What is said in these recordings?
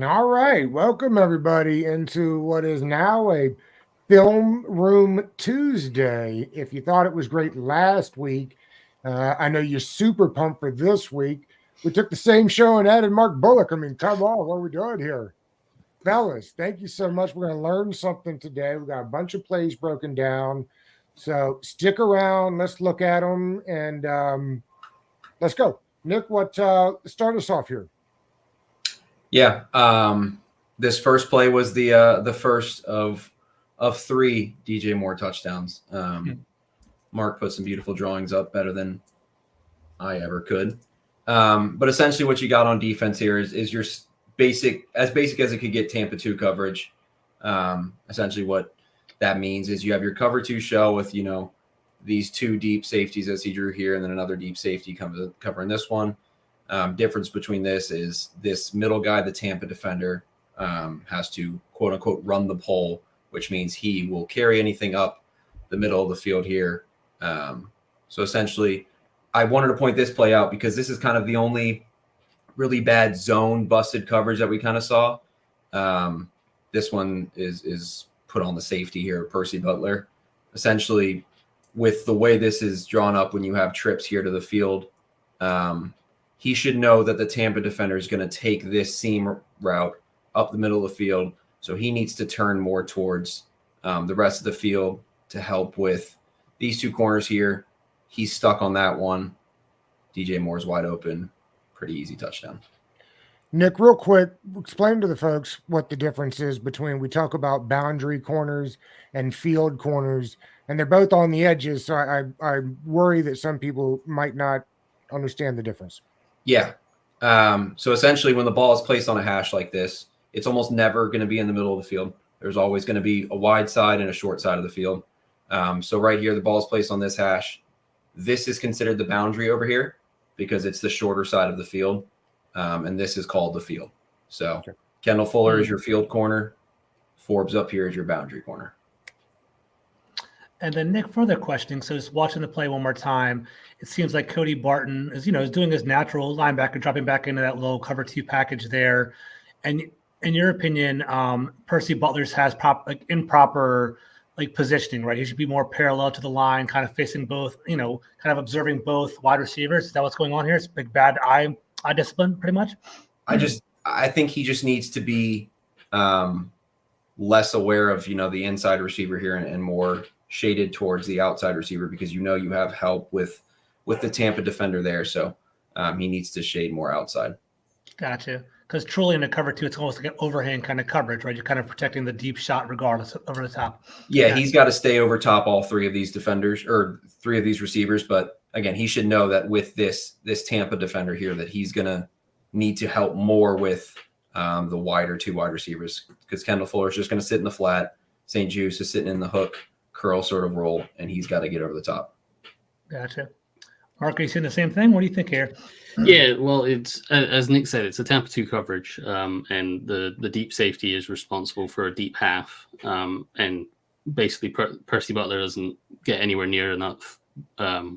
All right, welcome everybody into what is now a Film Room Tuesday. If you thought it was great last week, I know you're super pumped for this week. We took the same show and added Mark Bullock. I mean, come on, what are we doing here? Fellas, thank you so much. We're going to learn something today. We got a bunch of plays broken down. So stick around. Let's look at them and let's go. Nick, what start us off here? Yeah. This first play was the first of three DJ Moore touchdowns. Mark put some beautiful drawings up, better than I ever could. But essentially, what you got on defense here is your basic as it could get Tampa 2 coverage. Essentially, what that means is you have your cover 2 shell with these two deep safeties as he drew here, and then another deep safety covering this one. Difference between this is this middle guy, the Tampa defender, has to quote unquote run the pole, which means he will carry anything up the middle of the field here. So essentially, I wanted to point this play out because this is kind of the only really bad zone busted coverage that we kind of saw. This one is put on the safety here, Percy Butler. Essentially, with the way this is drawn up when you have trips here to the field, he should know that the Tampa defender is going to take this seam route up the middle of the field. So he needs to turn more towards the rest of the field to help with these two corners here. He's stuck on that one. DJ Moore's wide open. Pretty easy touchdown. Nick, real quick, explain to the folks what the difference is between, we talk about boundary corners and field corners, and they're both on the edges. So I worry that some people might not understand the difference. Yeah. So essentially, when the ball is placed on a hash like this, it's almost never going to be in the middle of the field. There's always going to be a wide side and a short side of the field. So right here, the ball is placed on this hash. This is considered the boundary over here because it's the shorter side of the field. And this is called the field. So okay. Kendall Fuller is your field corner. Forbes up here is your boundary corner. And then Nick, further questioning. So just watching the play one more time, it seems like Cody Barton is doing his natural linebacker, dropping back into that low cover 2 package there. And in your opinion, Percy Butler's has improper positioning, right? He should be more parallel to the line, kind of facing both, kind of observing both wide receivers. Is that what's going on here? It's big bad eye discipline, pretty much. I think he just needs to be less aware of the inside receiver here and more shaded towards the outside receiver because you have help with the Tampa defender there, so he needs to shade more outside. Gotcha. Because truly in the cover 2, it's almost like an overhang kind of coverage, right? You're kind of protecting the deep shot regardless over the top. Yeah, he's got to stay over top all 3 of these defenders or 3 of these receivers. But again, he should know that with this Tampa defender here that he's going to need to help more with the wider 2 wide receivers because Kendall Fuller is just going to sit in the flat. St. Juice is sitting in the hook, curl sort of roll, and he's got to get over the top. Gotcha. Mark, are you seeing the same thing? What do you think here? Yeah, well, it's as Nick said, it's a Tampa 2 coverage, and the deep safety is responsible for a deep half, and basically Percy Butler doesn't get anywhere near enough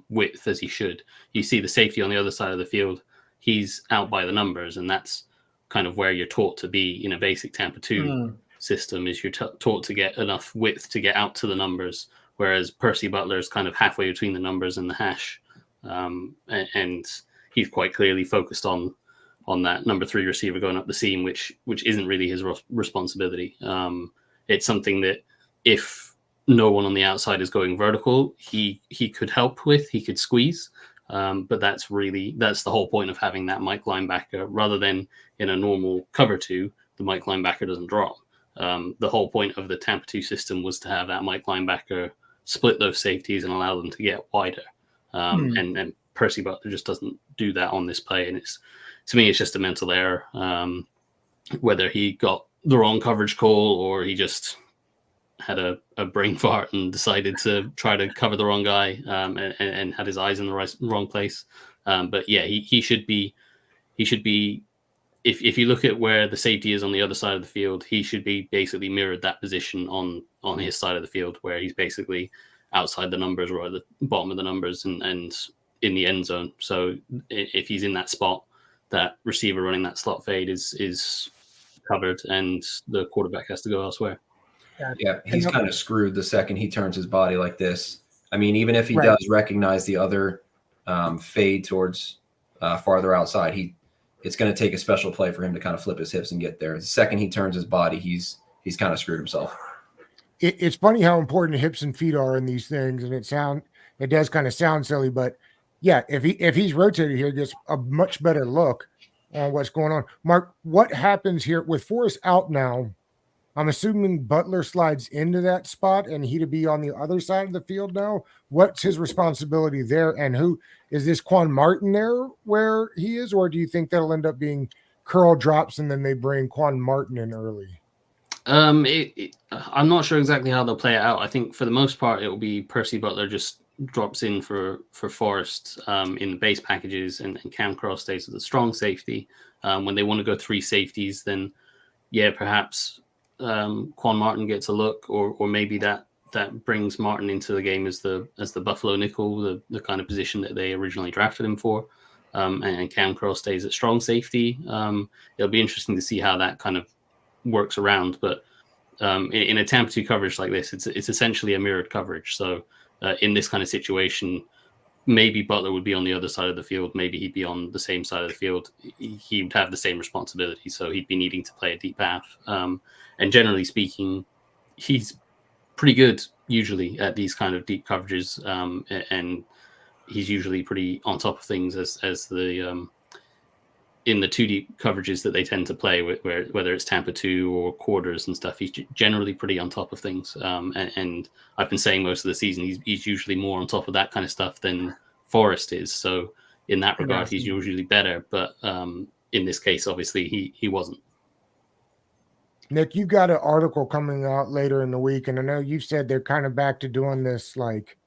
width as he should. You see the safety on the other side of the field, he's out by the numbers, and that's kind of where you're taught to be in a basic Tampa 2 system, is you're taught to get enough width to get out to the numbers, whereas Percy Butler is kind of halfway between the numbers and the hash, and he's quite clearly focused on that number 3 receiver going up the seam, which isn't really his responsibility. It's something that if no one on the outside is going vertical, he could help with, he could squeeze. But that's the whole point of having that Mike linebacker rather than in a normal cover 2, the Mike linebacker doesn't drop. The whole point of the Tampa 2 system was to have that Mike linebacker split those safeties and allow them to get wider. And Percy Butler just doesn't do that on this play. And to me, it's just a mental error. Whether he got the wrong coverage call or he just had a brain fart and decided to try to cover the wrong guy and had his eyes in the wrong place. But yeah, he should be, if you look at where the safety is on the other side of the field, he should be basically mirrored that position on his side of the field, where he's basically outside the numbers or at the bottom of the numbers and in the end zone. So if he's in that spot, that receiver running that slot fade is covered and the quarterback has to go elsewhere. Yeah, he's kind of screwed the second he turns his body like this. I mean, even if he Right. does recognize the other fade towards farther outside, it's going to take a special play for him to kind of flip his hips and get there. The second he turns his body, he's kind of screwed himself. It's funny how important hips and feet are in these things, and it does kind of sound silly, but yeah, if he's rotated here, he gets a much better look on what's going on. Mark, what happens here with Forrest out now? I'm assuming Butler slides into that spot and he to be on the other side of the field now. What's his responsibility there? And who is this? Quan Martin there where he is, or do you think that'll end up being curl drops and then they bring Quan Martin in early? I'm not sure exactly how they'll play it out. I think for the most part, it will be Percy Butler just drops in for Forrest in the base packages, and Cam Cross stays with the strong safety. When they want to go 3 safeties, then yeah, perhaps Quan Martin gets a look, or maybe that brings Martin into the game as the Buffalo nickel, the kind of position that they originally drafted him for. And Cam Cross stays at strong safety. It'll be interesting to see how that kind of works around, but in a Tampa 2 coverage like this, it's essentially a mirrored coverage. So in this kind of situation, maybe Butler would be on the other side of the field, maybe he'd be on the same side of the field. He would have the same responsibility, so he'd be needing to play a deep half. And generally speaking, he's pretty good usually at these kind of deep coverages, and he's usually pretty on top of things as the in the 2 deep coverages that they tend to play, whether it's Tampa 2 or quarters and stuff. He's generally pretty on top of things. And I've been saying most of the season, he's usually more on top of that kind of stuff than Forrest is. So in that regard, he's usually better. But in this case, obviously, he wasn't. Nick, you've got an article coming out later in the week, and I know you've said they're kind of back to doing this, like,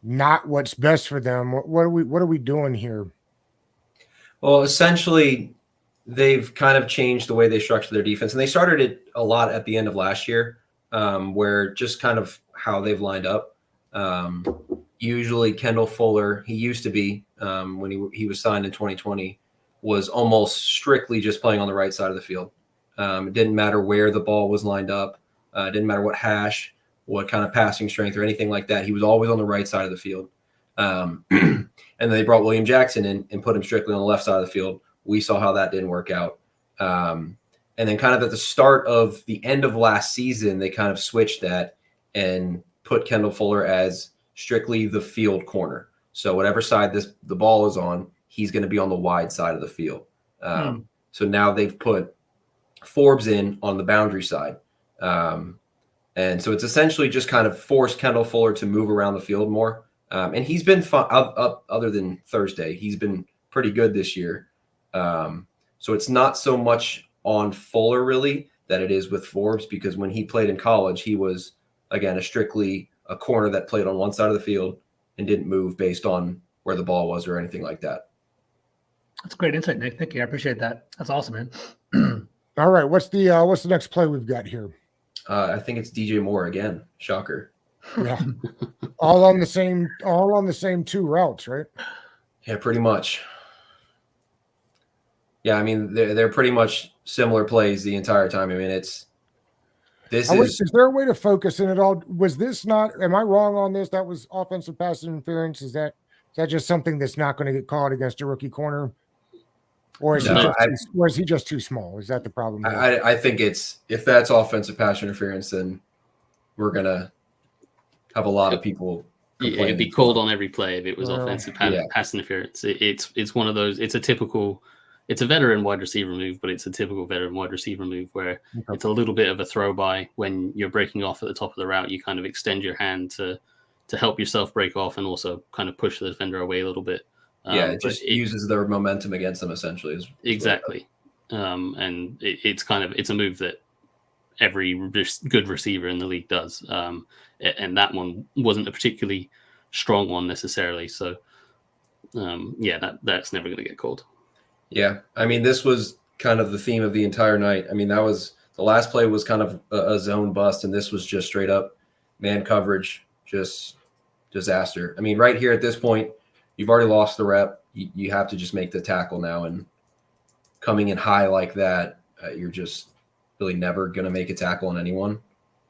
not what's best for them. What are we doing here? Well, essentially, they've kind of changed the way they structure their defense, and they started it a lot at the end of last year, where just kind of how they've lined up. Usually, Kendall Fuller, he used to be when he was signed in 2020, was almost strictly just playing on the right side of the field. It didn't matter where the ball was lined up. It didn't matter what hash, what kind of passing strength or anything like that. He was always on the right side of the field. And then they brought William Jackson in and put him strictly on the left side of the field. We saw how that didn't work out. And then kind of at the start of the end of last season, they kind of switched that and put Kendall Fuller as strictly the field corner. So whatever side the ball is on, he's going to be on the wide side of the field. So now they've put Forbes in on the boundary side. And so it's essentially just kind of forced Kendall Fuller to move around the field more. And he's been fun, other than Thursday. He's been pretty good this year. So it's not so much on Fuller, really, that it is with Forbes, because when he played in college, he was, again, strictly a corner that played on one side of the field and didn't move based on where the ball was or anything like that. That's great insight, Nick. Thank you. I appreciate that. That's awesome, man. All right, what's the next play we've got here? I think it's DJ Moore again. Shocker. Yeah, all on the same 2 routes, right? Yeah, pretty much. Yeah, I mean they're pretty much similar plays the entire time. I mean is there a way to focus in it all? Was this not? Am I wrong on this? That was offensive pass interference. Is that just something that's not going to get called against a rookie corner, or is he just too small? Is that the problem? I think if that's offensive pass interference, then we're gonna have a lot of people. It'd be called on every play if it was offensive pass interference. It's one of those. It's a veteran wide receiver move, but it's a typical veteran wide receiver move where it's a little bit of a throw by. When you're breaking off at the top of the route, you kind of extend your hand to help yourself break off and also kind of push the defender away a little bit. It just uses their momentum against them, essentially. Exactly. And it's a move that every good receiver in the league does. And that one wasn't a particularly strong one necessarily. So, that's never going to get called. Yeah. I mean, this was kind of the theme of the entire night. I mean, that was the last play was kind of a zone bust, and this was just straight up man coverage, just disaster. I mean, right here at this point, you've already lost the rep. You have to just make the tackle now, and coming in high like that you're just really never going to make a tackle on anyone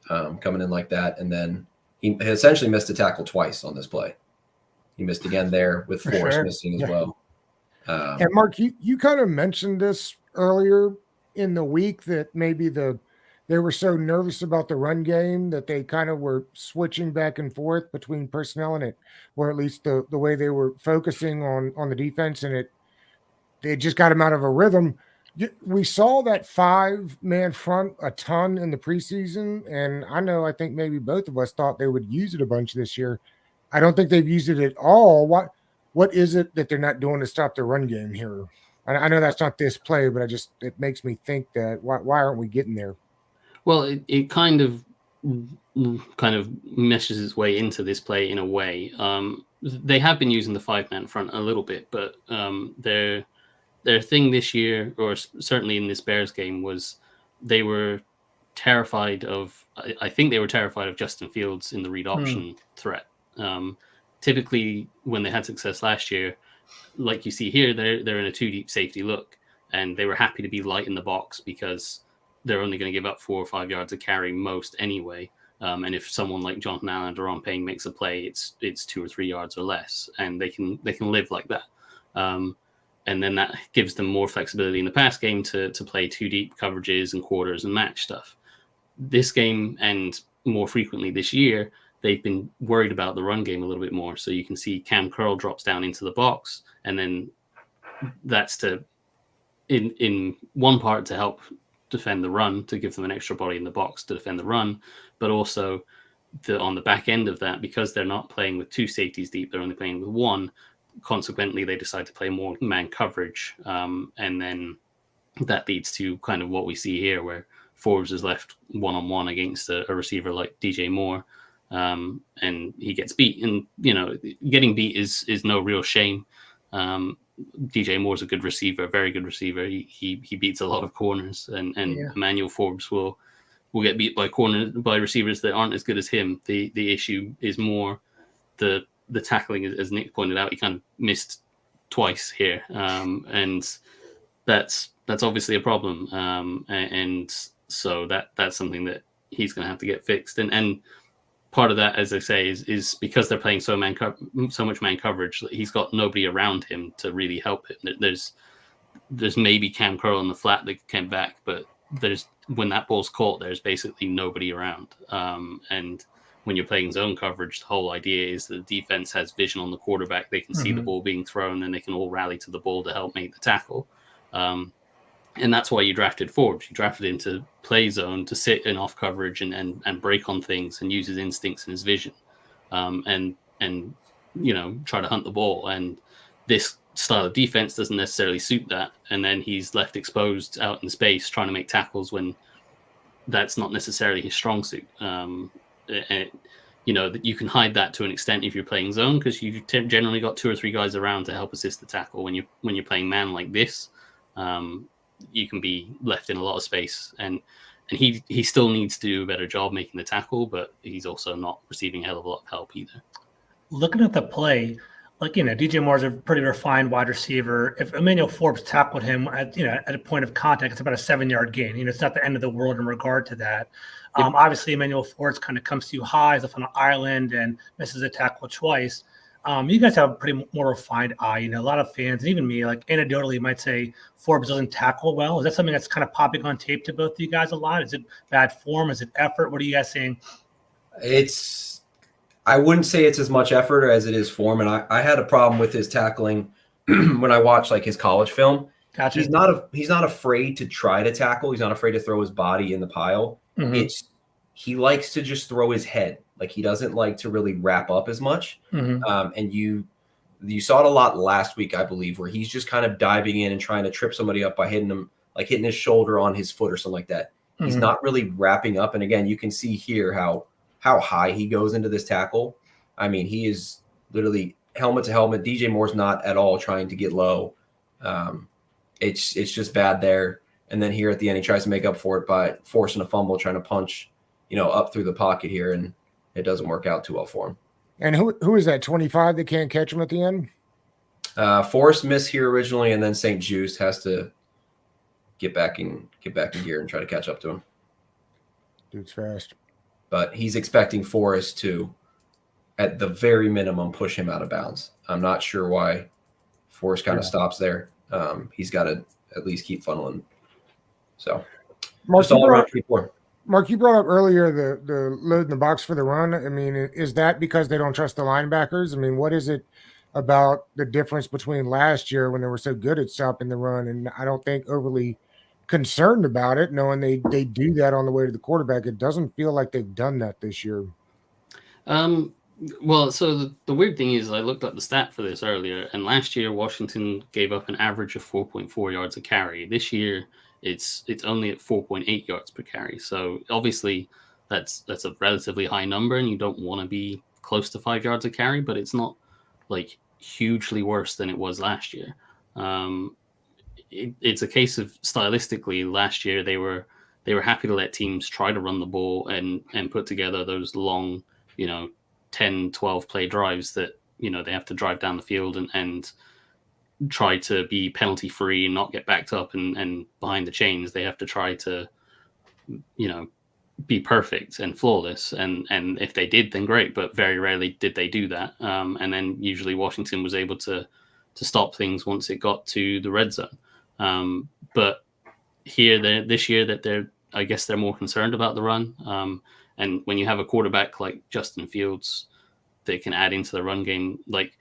coming in like that. And then he essentially missed a tackle twice on this play. He missed again there with For Forrest sure. missing as Yeah. well. And Mark, you kind of mentioned this earlier in the week that maybe they were so nervous about the run game that they kind of were switching back and forth between personnel, and it, or at least the way they were focusing on the defense, and it just got them out of a rhythm. We saw that 5-man front a ton in the preseason, and I think maybe both of us thought they would use it a bunch this year. I don't think they've used it at all. What is it that they're not doing to stop the run game here? I know that's not this play, but it makes me think that why aren't we getting there? Well, it kind of meshes its way into this play in a way. They have been using the 5-man front a little bit, but their thing this year, or certainly in this Bears game, was they were terrified of. I think they were terrified of Justin Fields in the read option threat. Typically, when they had success last year, like you see here, they're in a 2-deep safety look, and they were happy to be light in the box because they're only going to give up 4 or 5 yards of carry most anyway. And if someone like Jonathan Allen or Daron Payne makes a play, it's 2 or 3 yards or less, and they can live like that. And then that gives them more flexibility in the pass game to play 2 deep coverages and quarters and match stuff. This game, and more frequently this year, they've been worried about the run game a little bit more. So you can see Cam Curl drops down into the box, and then that's in one part to help defend the run, to give them an extra body in the box to defend the run, but also on the back end of that, because they're not playing with 2 safeties deep, they're only playing with 1. Consequently, they decide to play more man coverage, and then that leads to kind of what we see here, where Forbes is left one-on-one against a receiver like DJ Moore, and he gets beat. And getting beat is no real shame. DJ Moore's a good receiver, very good receiver. He beats a lot of corners, and Emmanuel Forbes will get beat by receivers that aren't as good as him. The issue is more the tackling, as Nick pointed out. He kind of missed twice here, and that's obviously a problem. And so that's something that he's going to have to get fixed. And part of that, as I say, is because they're playing so much man coverage, he's got nobody around him to really help him. There's maybe Cam Curl in the flat that came back, but when that ball's caught, there's basically nobody around. And when you're playing zone coverage, the whole idea is that the defense has vision on the quarterback. They can see the ball being thrown, and they can all rally to the ball to help make the tackle. And that's why you drafted Forbes. You drafted him to play zone, to sit in off coverage and break on things and use his instincts and his vision, and try to hunt the ball. And this style of defense doesn't necessarily suit that. And then he's left exposed out in space trying to make tackles when that's not necessarily his strong suit. And you can hide that to an extent if you're playing zone, because you've generally got 2 or 3 guys around to help assist the tackle. When you're playing man like this, you can be left in a lot of space, and he still needs to do a better job making the tackle, but he's also not receiving a hell of a lot of help either. Looking at the play, DJ Moore's a pretty refined wide receiver. If Emmanuel Forbes tackled him at a point of contact, it's about a 7-yard gain. It's not the end of the world in regard to that. Obviously, Emmanuel Forbes kind of comes too high, is up on an island, and misses a tackle twice. You guys have a pretty more refined eye. A lot of fans, and even me, anecdotally, might say Forbes doesn't tackle well. Is that something that's kind of popping on tape to both of you guys a lot? Is it bad form? Is it effort? What are you guys saying? I wouldn't say it's as much effort as it is form. And I had a problem with his tackling when I watched his college film. Gotcha. He's not afraid to try to tackle. He's not afraid to throw his body in the pile. Mm-hmm. He likes to just throw his head. He doesn't like to really wrap up as much. Mm-hmm. And you saw it a lot last week, I believe, where he's just kind of diving in and trying to trip somebody up by hitting his shoulder on his foot or something like that. Mm-hmm. He's not really wrapping up. And again, you can see here how high he goes into this tackle. I mean, he is literally helmet to helmet. DJ Moore's not at all trying to get low. It's just bad there. And then here at the end, he tries to make up for it by forcing a fumble, trying to punch, up through the pocket here, and it doesn't work out too well for him. And who is that 25 that can't catch him at the end? Forrest missed here originally, and then St. Juice has to get back in gear and try to catch up to him. Dude's fast. But he's expecting Forrest to, at the very minimum, push him out of bounds. I'm not sure why Forrest kind of stops there. He's got to at least keep funneling. So, Mark, just all around pretty poor. Mark, you brought up earlier the load in the box for the run. I mean, is that because they don't trust the linebackers? I mean, what is it about the difference between last year when they were so good at stopping the run, and I don't think overly concerned about it, knowing they do that on the way to the quarterback? It doesn't feel like they've done that this year. Well, so the weird thing is I looked up the stat for this earlier, and last year Washington gave up an average of 4.4 yards a carry. This year it's only at 4.8 yards per carry. So obviously that's a relatively high number, and you don't want to be close to 5 yards a carry, but it's not like hugely worse than it was last year. It's a case of stylistically last year they were happy to let teams try to run the ball and put together those long, 10, 12 play drives that, they have to drive down the field and try to be penalty free and not get backed up and behind the chains. They have to try to, be perfect and flawless. And if they did, then great, but very rarely did they do that. And then usually Washington was able to stop things once it got to the red zone. But this year that I guess they're more concerned about the run. And when you have a quarterback like Justin Fields that can add into the run game, like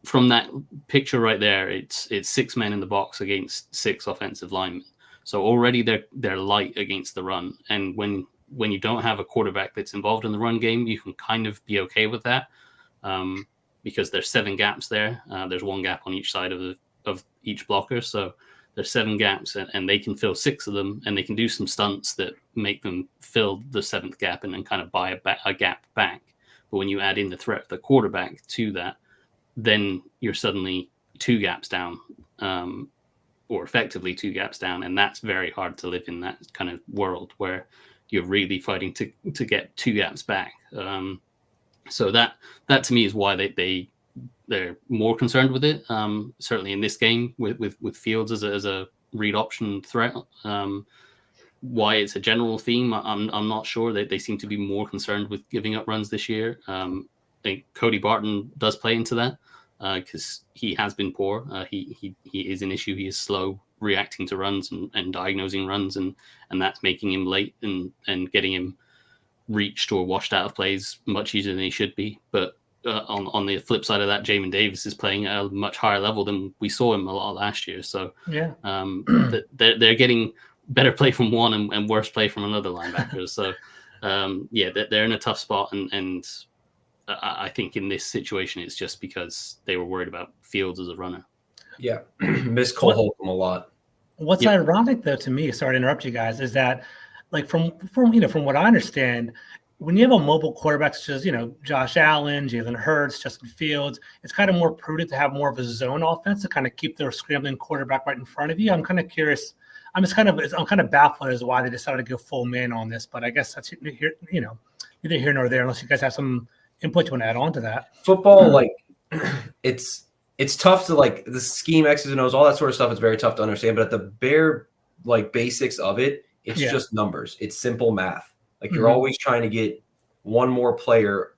from that picture right there, it's 6 men in the box against 6 offensive linemen. So already they're light against the run. And when you don't have a quarterback that's involved in the run game, you can kind of be okay with that because there's 7 gaps there. There's 1 gap on each side of each blocker. So there's 7 gaps and they can fill 6 of them, and they can do some stunts that make them fill the 7th gap and then kind of buy a gap back. But when you add in the threat of the quarterback to that, then you're suddenly 2 gaps down, or effectively 2 gaps down. And that's very hard to live in that kind of world where you're really fighting to get 2 gaps back. So that to me is why they're more concerned with it. Certainly in this game with Fields as a read option threat. Why it's a general theme, I'm not sure. They seem to be more concerned with giving up runs this year. I think Cody Barton does play into that because he has been poor. He is an issue. He is slow reacting to runs and diagnosing runs, and that's making him late and getting him reached or washed out of plays much easier than he should be. But on the flip side of that, Jamin Davis is playing at a much higher level than we saw him a lot last year. So yeah, they're getting better play from one and worse play from another linebacker. So they're in a tough spot, and I think in this situation it's just because they were worried about Fields as a runner. Yeah, miss Cole Holcomb a lot. What's ironic though to me, sorry to interrupt you guys, is that like from what I understand, when you have a mobile quarterback such as, Josh Allen, Jalen Hurts, Justin Fields, it's kind of more prudent to have more of a zone offense to kind of keep their scrambling quarterback right in front of you. I'm kind of curious. I'm kind of baffled as to why they decided to go full man on this, but I guess that's neither here nor there, unless you guys have some input you want to add on to that. Football, it's tough to the scheme, X's and O's, all that sort of stuff is very tough to understand, but at the bare basics of it, it's just numbers. It's simple math. You're always trying to get one more player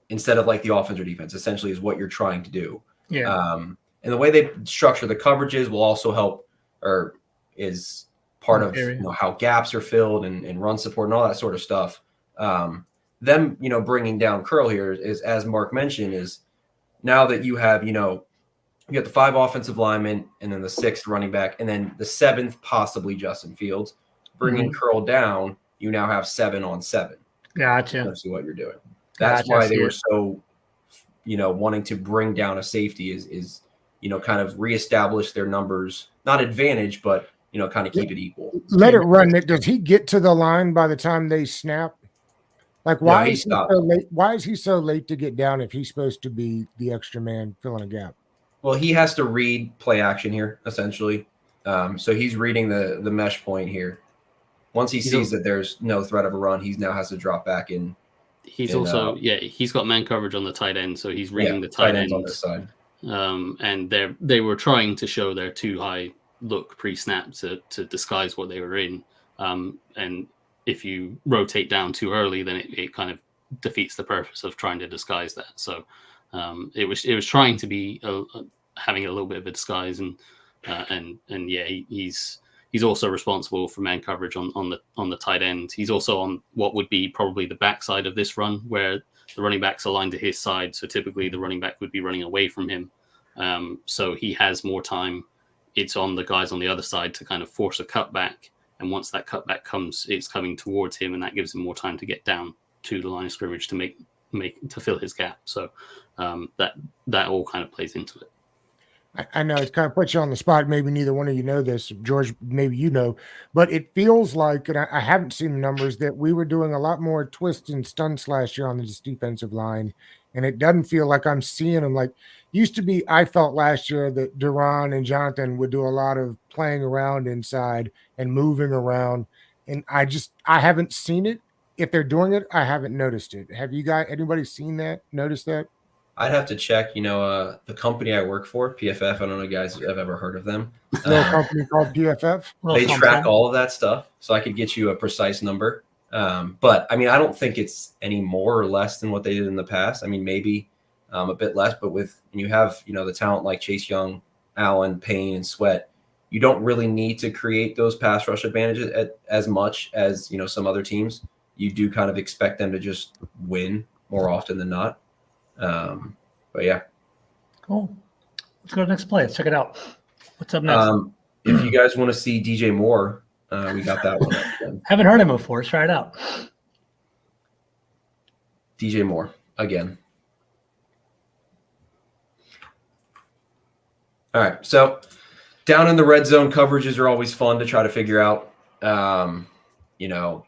instead of the offense or defense, essentially, is what you're trying to do. Yeah. And the way they structure the coverages will also help, or is part of how gaps are filled and run support and all that sort of stuff. Them, bringing down Curl here is, as Mark mentioned, is now that you have, you got the 5 offensive linemen and then the 6th running back and then the 7th possibly Justin Fields. Bringing Curl down, you now have 7 on 7. Gotcha. That's what you're doing. That's why they were so, wanting to bring down a safety is kind of reestablish their numbers, not advantage, but, kind of keep it equal. Let it run. Does he get to the line by the time they snap? Why is he so late? Why is he so late to get down if he's supposed to be the extra man filling a gap? Well, he has to read play action here, essentially. So he's reading the mesh point here. Once he sees that there's no threat of a run, he now has to drop back in. He's he's got man coverage on the tight end, so he's reading the tight end on this side. And they were trying to show they're too high look pre-snap to disguise what they were in. And if you rotate down too early, then it kind of defeats the purpose of trying to disguise that. So it was trying to be having a little bit of a disguise, and yeah, he's also responsible for man coverage on the tight end. He's also on what would be probably the backside of this run, where the running back's aligned to his side. So typically the running back would be running away from him. So he has more time. It's on the guys on the other side to kind of force a cutback. And once that cutback comes, it's coming towards him, and that gives him more time to get down to the line of scrimmage to fill his gap. So that all kind of plays into it. I know it's kind of put you on the spot. Maybe neither one of you know this, George. Maybe you know, but it feels like, and I haven't seen the numbers, that we were doing a lot more twist and stunts last year on this defensive line, and it doesn't feel like I'm seeing them. Like used to be, I felt last year that Duran and Jonathan would do a lot of playing around inside and moving around, and I haven't seen it. If they're doing it, I haven't noticed it. Have you guys? Anybody seen that? Noticed that? I'd have to check. The company I work for, PFF. I don't know if you guys have ever heard of them. Little company called PFF. They track all of that stuff, so I could get you a precise number. But I mean, I don't think it's any more or less than what they did in the past. I mean, maybe a bit less, but when you have the talent like Chase Young, Allen, Payne, and Sweat, you don't really need to create those pass rush advantages as much as some other teams. You do kind of expect them to just win more often than not. But yeah. Cool. Let's go to the next play. Let's check it out. What's up next? If you guys want to see DJ Moore, we got that one up. Haven't heard him before. Let's try it out. DJ Moore again. All right. So down in the red zone, coverages are always fun to try to figure out.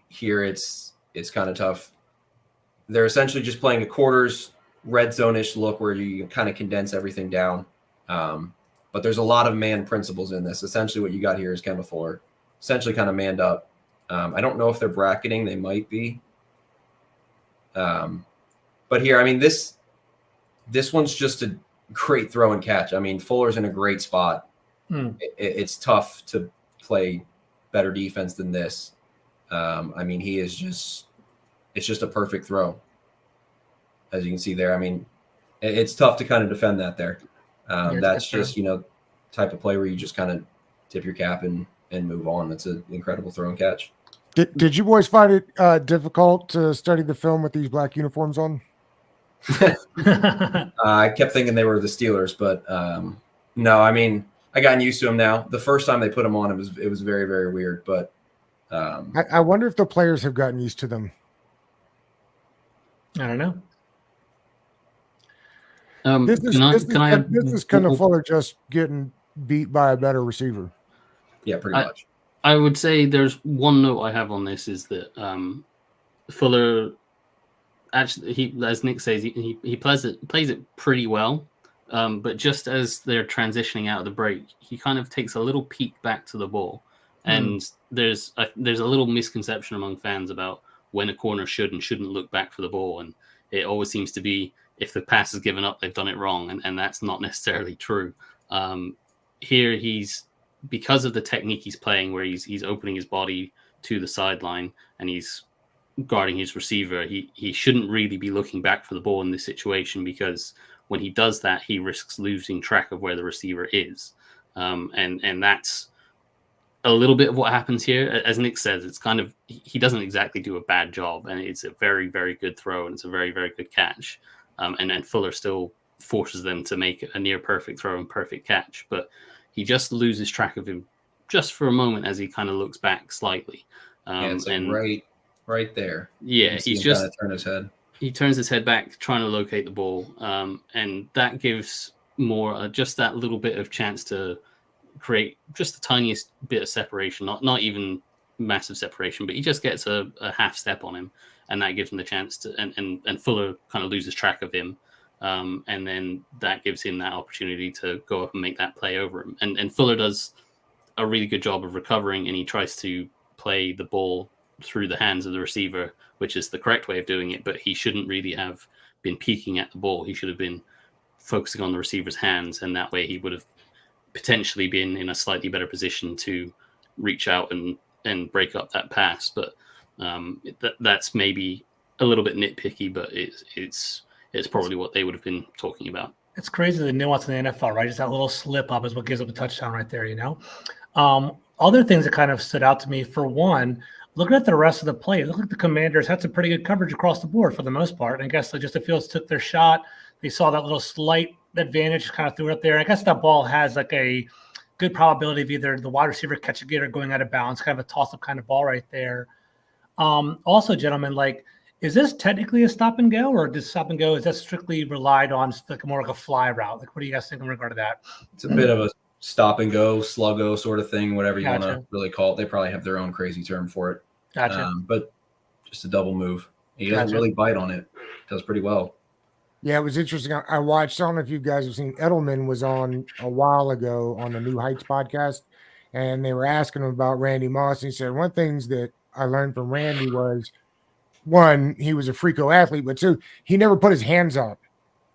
Here it's kind of tough. They're essentially just playing a quarters red zone-ish look where you kind of condense everything down. But there's a lot of man principles in this. Essentially what you got here is Kemba Fuller, essentially kind of manned up. I don't know if they're bracketing. They might be. But here, I mean, this one's just a great throw and catch. I mean, Fuller's in a great spot. It's tough to play better defense than this. I mean, it's just a perfect throw. As you can see there, I mean, it's tough to kind of defend that there. That's just, type of play where you just kind of tip your cap and move on. It's an incredible throw and catch. Did you boys find it difficult to study the film with these black uniforms on? I kept thinking they were the Steelers, but no, I mean, I gotten used to them now. The first time they put them on, it was very, very weird. But I wonder if the players have gotten used to them. I don't know. This is kind of Fuller just getting beat by a better receiver. Yeah, pretty much. I would say there's one note I have on this is that Fuller actually, as Nick says, he plays it pretty well. But just as they're transitioning out of the break, he kind of takes a little peek back to the ball, and there's a little misconception among fans about when a corner should and shouldn't look back for the ball, and it always seems to be if the pass is given up, they've done it wrong, and that's not necessarily true. Here, because of the technique he's playing, where he's opening his body to the sideline and he's guarding his receiver, he shouldn't really be looking back for the ball in this situation, because when he does that, he risks losing track of where the receiver is. And that's a little bit of what happens here. As Nick says, it's kind of, he doesn't exactly do a bad job, and it's a very, very good throw, and it's a very, very good catch. And then Fuller still forces them to make a near perfect throw and perfect catch, but he just loses track of him just for a moment as he kind of looks back slightly. It's like right there. Yeah, he's just kind of turn his head. He turns his head back, trying to locate the ball, and that gives Moore just that little bit of chance to create just the tiniest bit of separation, not even massive separation, but he just gets a half step on him, and that gives him the chance to, and Fuller kind of loses track of him, and then that gives him that opportunity to go up and make that play over him. And Fuller does a really good job of recovering, and he tries to play the ball through the hands of the receiver, which is the correct way of doing it, but he shouldn't really have been peeking at the ball. He should have been focusing on the receiver's hands, and that way he would have potentially be in a slightly better position to reach out and break up that pass. But that's maybe a little bit nitpicky, but it's probably what they would have been talking about. It's crazy the nuance in the NFL, right? Just that little slip up is what gives up a touchdown right there, you know? Other things that kind of stood out to me, for one, looking at the rest of the play, it looked like the Commanders had some pretty good coverage across the board for the most part. And I guess Justin Fields took their shot. They saw that little slight advantage, kind of threw it up there. I guess that ball has like a good probability of either the wide receiver catching it or going out of bounds, kind of a toss-up kind of ball right there. Also, gentlemen, like, is this technically a stop and go, or does stop and go, is that strictly relied on like more like a fly route? Like, what do you guys think in regard to that? It's a bit of a stop and go, sluggo sort of thing, whatever you want Gotcha. to really call it. They probably have their own crazy term for it. Gotcha. But just a double move. He doesn't Gotcha. really bite on it. Does pretty well. Yeah, it was interesting. I watched, I don't know if you guys have seen, Edelman was on a while ago on the New Heights podcast, and they were asking him about Randy Moss. And he said, one of the things that I learned from Randy was, one, he was a freako athlete, but two, he never put his hands up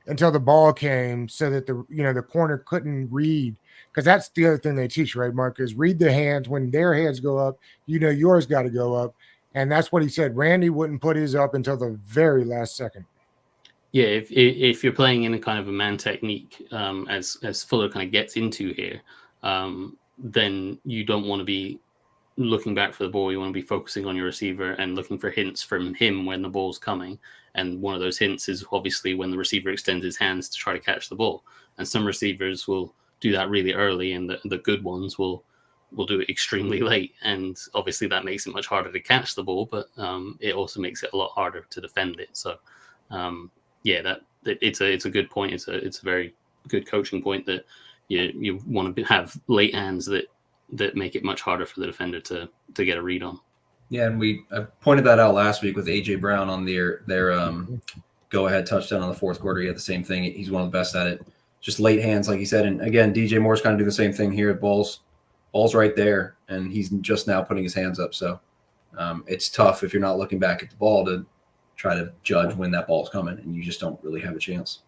until the ball came so that the corner couldn't read. Because that's the other thing they teach, right, Mark, is read the hands. When their hands go up, yours got to go up. And that's what he said. Randy wouldn't put his up until the very last second. Yeah, if you're playing in a kind of a man technique, as Fuller kind of gets into here, then you don't want to be looking back for the ball. You want to be focusing on your receiver and looking for hints from him when the ball's coming. And one of those hints is obviously when the receiver extends his hands to try to catch the ball. And some receivers will do that really early, and the good ones will do it extremely late. And obviously that makes it much harder to catch the ball, but it also makes it a lot harder to defend it. So yeah, it's a good point. It's a very good coaching point that you want to have late hands that make it much harder for the defender to get a read on. Yeah, and I pointed that out last week with AJ Brown on their go-ahead touchdown on the fourth quarter. He had the same thing. He's one of the best at it. Just late hands, like he said. And again, DJ Moore's kind of doing the same thing here. Ball's right there, and he's just now putting his hands up. So it's tough if you're not looking back at the ball to try to judge when that ball's coming, and you just don't really have a chance.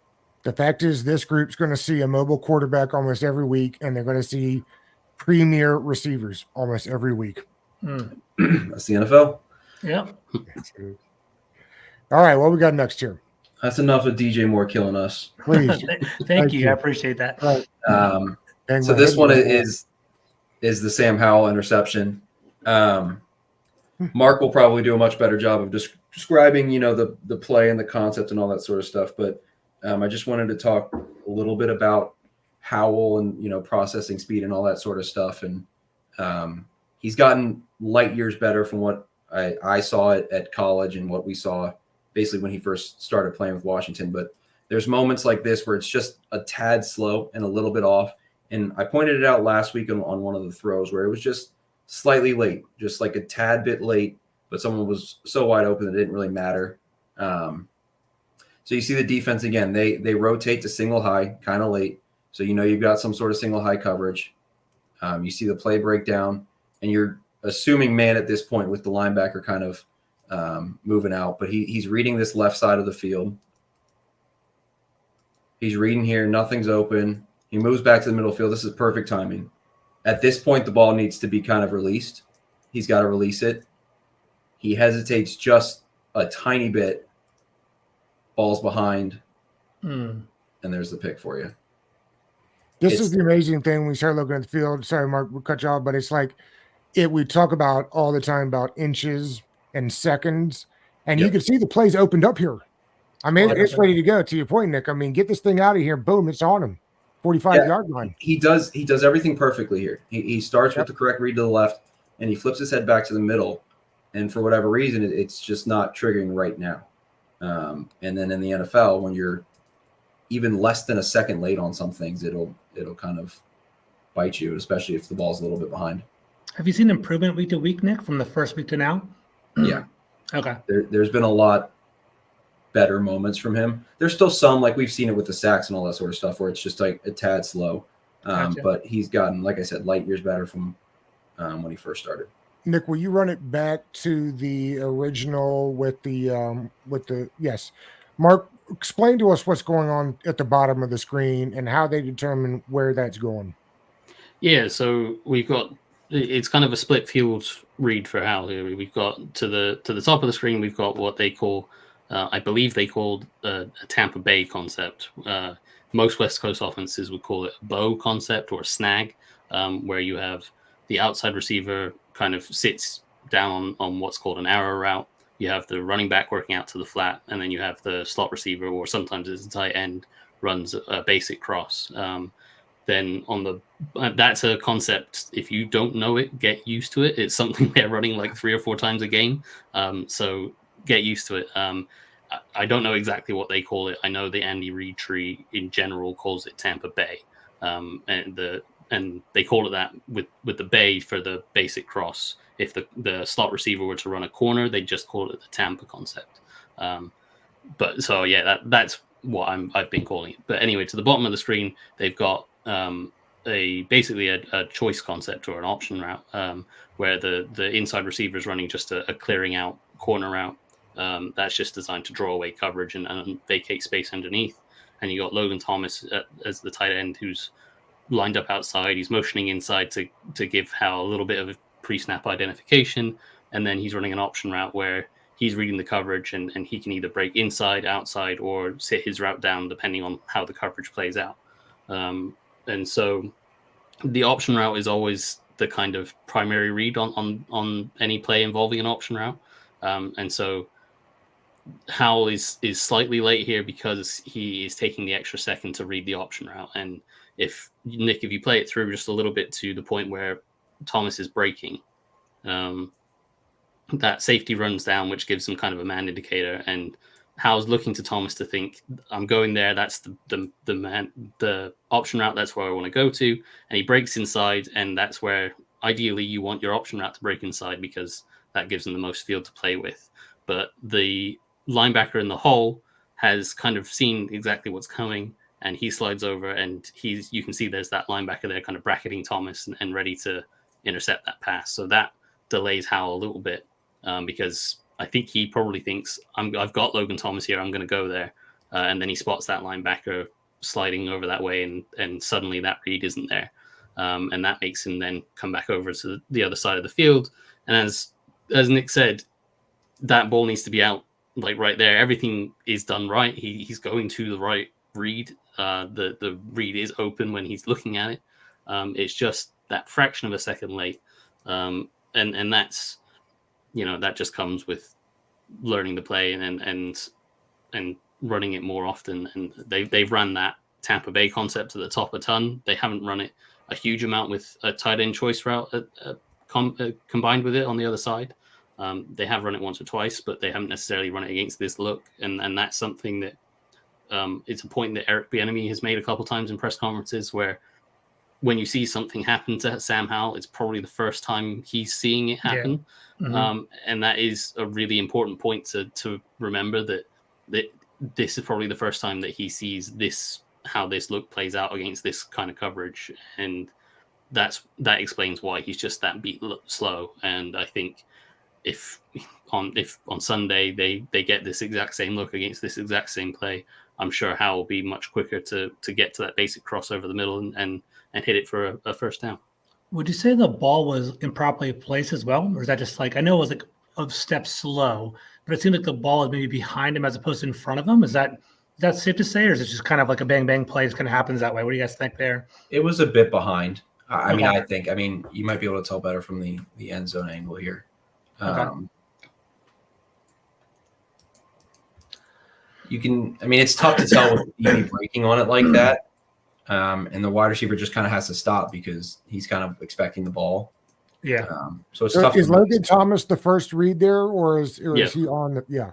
The fact is, this group's going to see a mobile quarterback almost every week, and they're going to see premier receivers almost every week. That's the NFL. Yeah. All right, what we got next here? That's enough of DJ Moore killing us. Please. Thank you. I appreciate that. Right. Bang So my this head one with the is the Sam Howell interception. Mark will probably do a much better job of describing, the play and the concept and all that sort of stuff. But I just wanted to talk a little bit about Howell and, processing speed and all that sort of stuff. And he's gotten light years better from what I saw at college and what we saw basically when he first started playing with Washington. But there's moments like this where it's just a tad slow and a little bit off. And I pointed it out last week on one of the throws where it was just slightly late, just like a tad bit late, but someone was so wide open that it didn't really matter. So you see the defense again, they rotate to single high kind of late. So you've got some sort of single high coverage. You see the play breakdown, and you're assuming man at this point with the linebacker kind of moving out, but he's reading this left side of the field. He's reading here, nothing's open. He moves back to the middle field. This is perfect timing. At this point, the ball needs to be kind of released. He's got to release it. He hesitates just a tiny bit. Ball's behind. And there's the pick for you. This is the amazing thing when we start looking at the field. Sorry, Mark, we'll cut you off, but it's like we talk about all the time about inches and seconds, and you can see the plays opened up here. I mean, it's ready to go. To your point, Nick, I mean, get this thing out of here. Boom, it's on him. 45-yard line. He does everything perfectly here. He starts with the correct read to the left, and he flips his head back to the middle. And for whatever reason, it's just not triggering right now. And then in the NFL, when you're even less than a second late on some things, it'll kind of bite you, especially if the ball's a little bit behind. Have you seen improvement week to week, Nick, from the first week to now? Yeah. Okay. There's been a lot better moments from him. There's still some, like we've seen it with the sacks and all that sort of stuff, where it's just like a tad slow. Gotcha. But he's gotten, like I said, light years better from when he first started. Nick, will you run it back to the original with the yes. Mark, explain to us what's going on at the bottom of the screen and how they determine where that's going. Yeah, so we've got it's kind of a split field read for Hal here. We've got to the top of the screen. We've got what they call, I believe they called a Tampa Bay concept. Most West Coast offenses would call it a bow concept or a snag, where you have the outside receiver kind of sits down on what's called an arrow route. You have the running back working out to the flat, and then you have the slot receiver, or sometimes it's a tight end, runs a basic cross. Then on the that's a concept. If you don't know it, get used to it. It's something they're running like 3 or 4 times a game. So get used to it. I don't know exactly what they call it. I know the Andy Reid tree in general calls it Tampa Bay, and they call it that with the bay for the basic cross. If the slot receiver were to run a corner, they just call it the Tampa concept. But so yeah, that's what I've been calling it. But anyway, to the bottom of the screen, they've got basically a choice concept or an option route, where the inside receiver is running just a clearing out corner route. That's just designed to draw away coverage and vacate space underneath. And you got Logan Thomas as the tight end who's lined up outside. He's motioning inside to give Hal a little bit of a pre-snap identification, and then he's running an option route where he's reading the coverage and he can either break inside, outside, or sit his route down depending on how the coverage plays out. And so the option route is always the kind of primary read on any play involving an option route. And so Howell is slightly late here because he is taking the extra second to read the option route. And if you play it through just a little bit to the point where Thomas is breaking, that safety runs down, which gives him kind of a man indicator. And Howell's looking to Thomas to think, I'm going there. That's the option route. That's where I want to go to. And he breaks inside, and that's where ideally you want your option route to break inside because that gives him the most field to play with. But the linebacker in the hole has kind of seen exactly what's coming, and he slides over, and you can see there's that linebacker there kind of bracketing Thomas and ready to intercept that pass. So that delays Howell a little bit because I think he probably thinks I've got Logan Thomas here. I'm going to go there. And then he spots that linebacker sliding over that way, and suddenly that read isn't there. And that makes him then come back over to the other side of the field. And as Nick said, that ball needs to be out like right there. Everything is done right. He's going to the right read. The read is open when he's looking at it. It's just that fraction of a second late. And that's, that just comes with learning the play and running it more often. And they've run that Tampa Bay concept to the top a ton. They haven't run it a huge amount with a tight end choice route combined with it on the other side. They have run it once or twice, but they haven't necessarily run it against this look. And that's something that it's a point that Eric Bieniemy has made a couple times in press conferences where when you see something happen to Sam Howell, it's probably the first time he's seeing it happen. Yeah. Mm-hmm. And that is a really important point to remember that this is probably the first time that he sees how this look plays out against this kind of coverage. And that explains why he's just that beat slow. And I think if on Sunday they get this exact same look against this exact same play, I'm sure Howell will be much quicker to get to that basic cross over the middle and hit it for a first down. Would you say the ball was improperly placed as well? Or is that just I know it was a step slow, but it seemed like the ball was maybe behind him as opposed to in front of him. Is that safe to say, or is it just kind of like a bang bang play? It kind of happens that way. What do you guys think there? It was a bit behind. I mean, you might be able to tell better from the end zone angle here. Okay. It's tough to tell with DB breaking on it like that. And the wide receiver just kind of has to stop because he's kind of expecting the ball. Yeah. So it's tough. Is Logan Thomas the first read there, or is he on the? Yeah.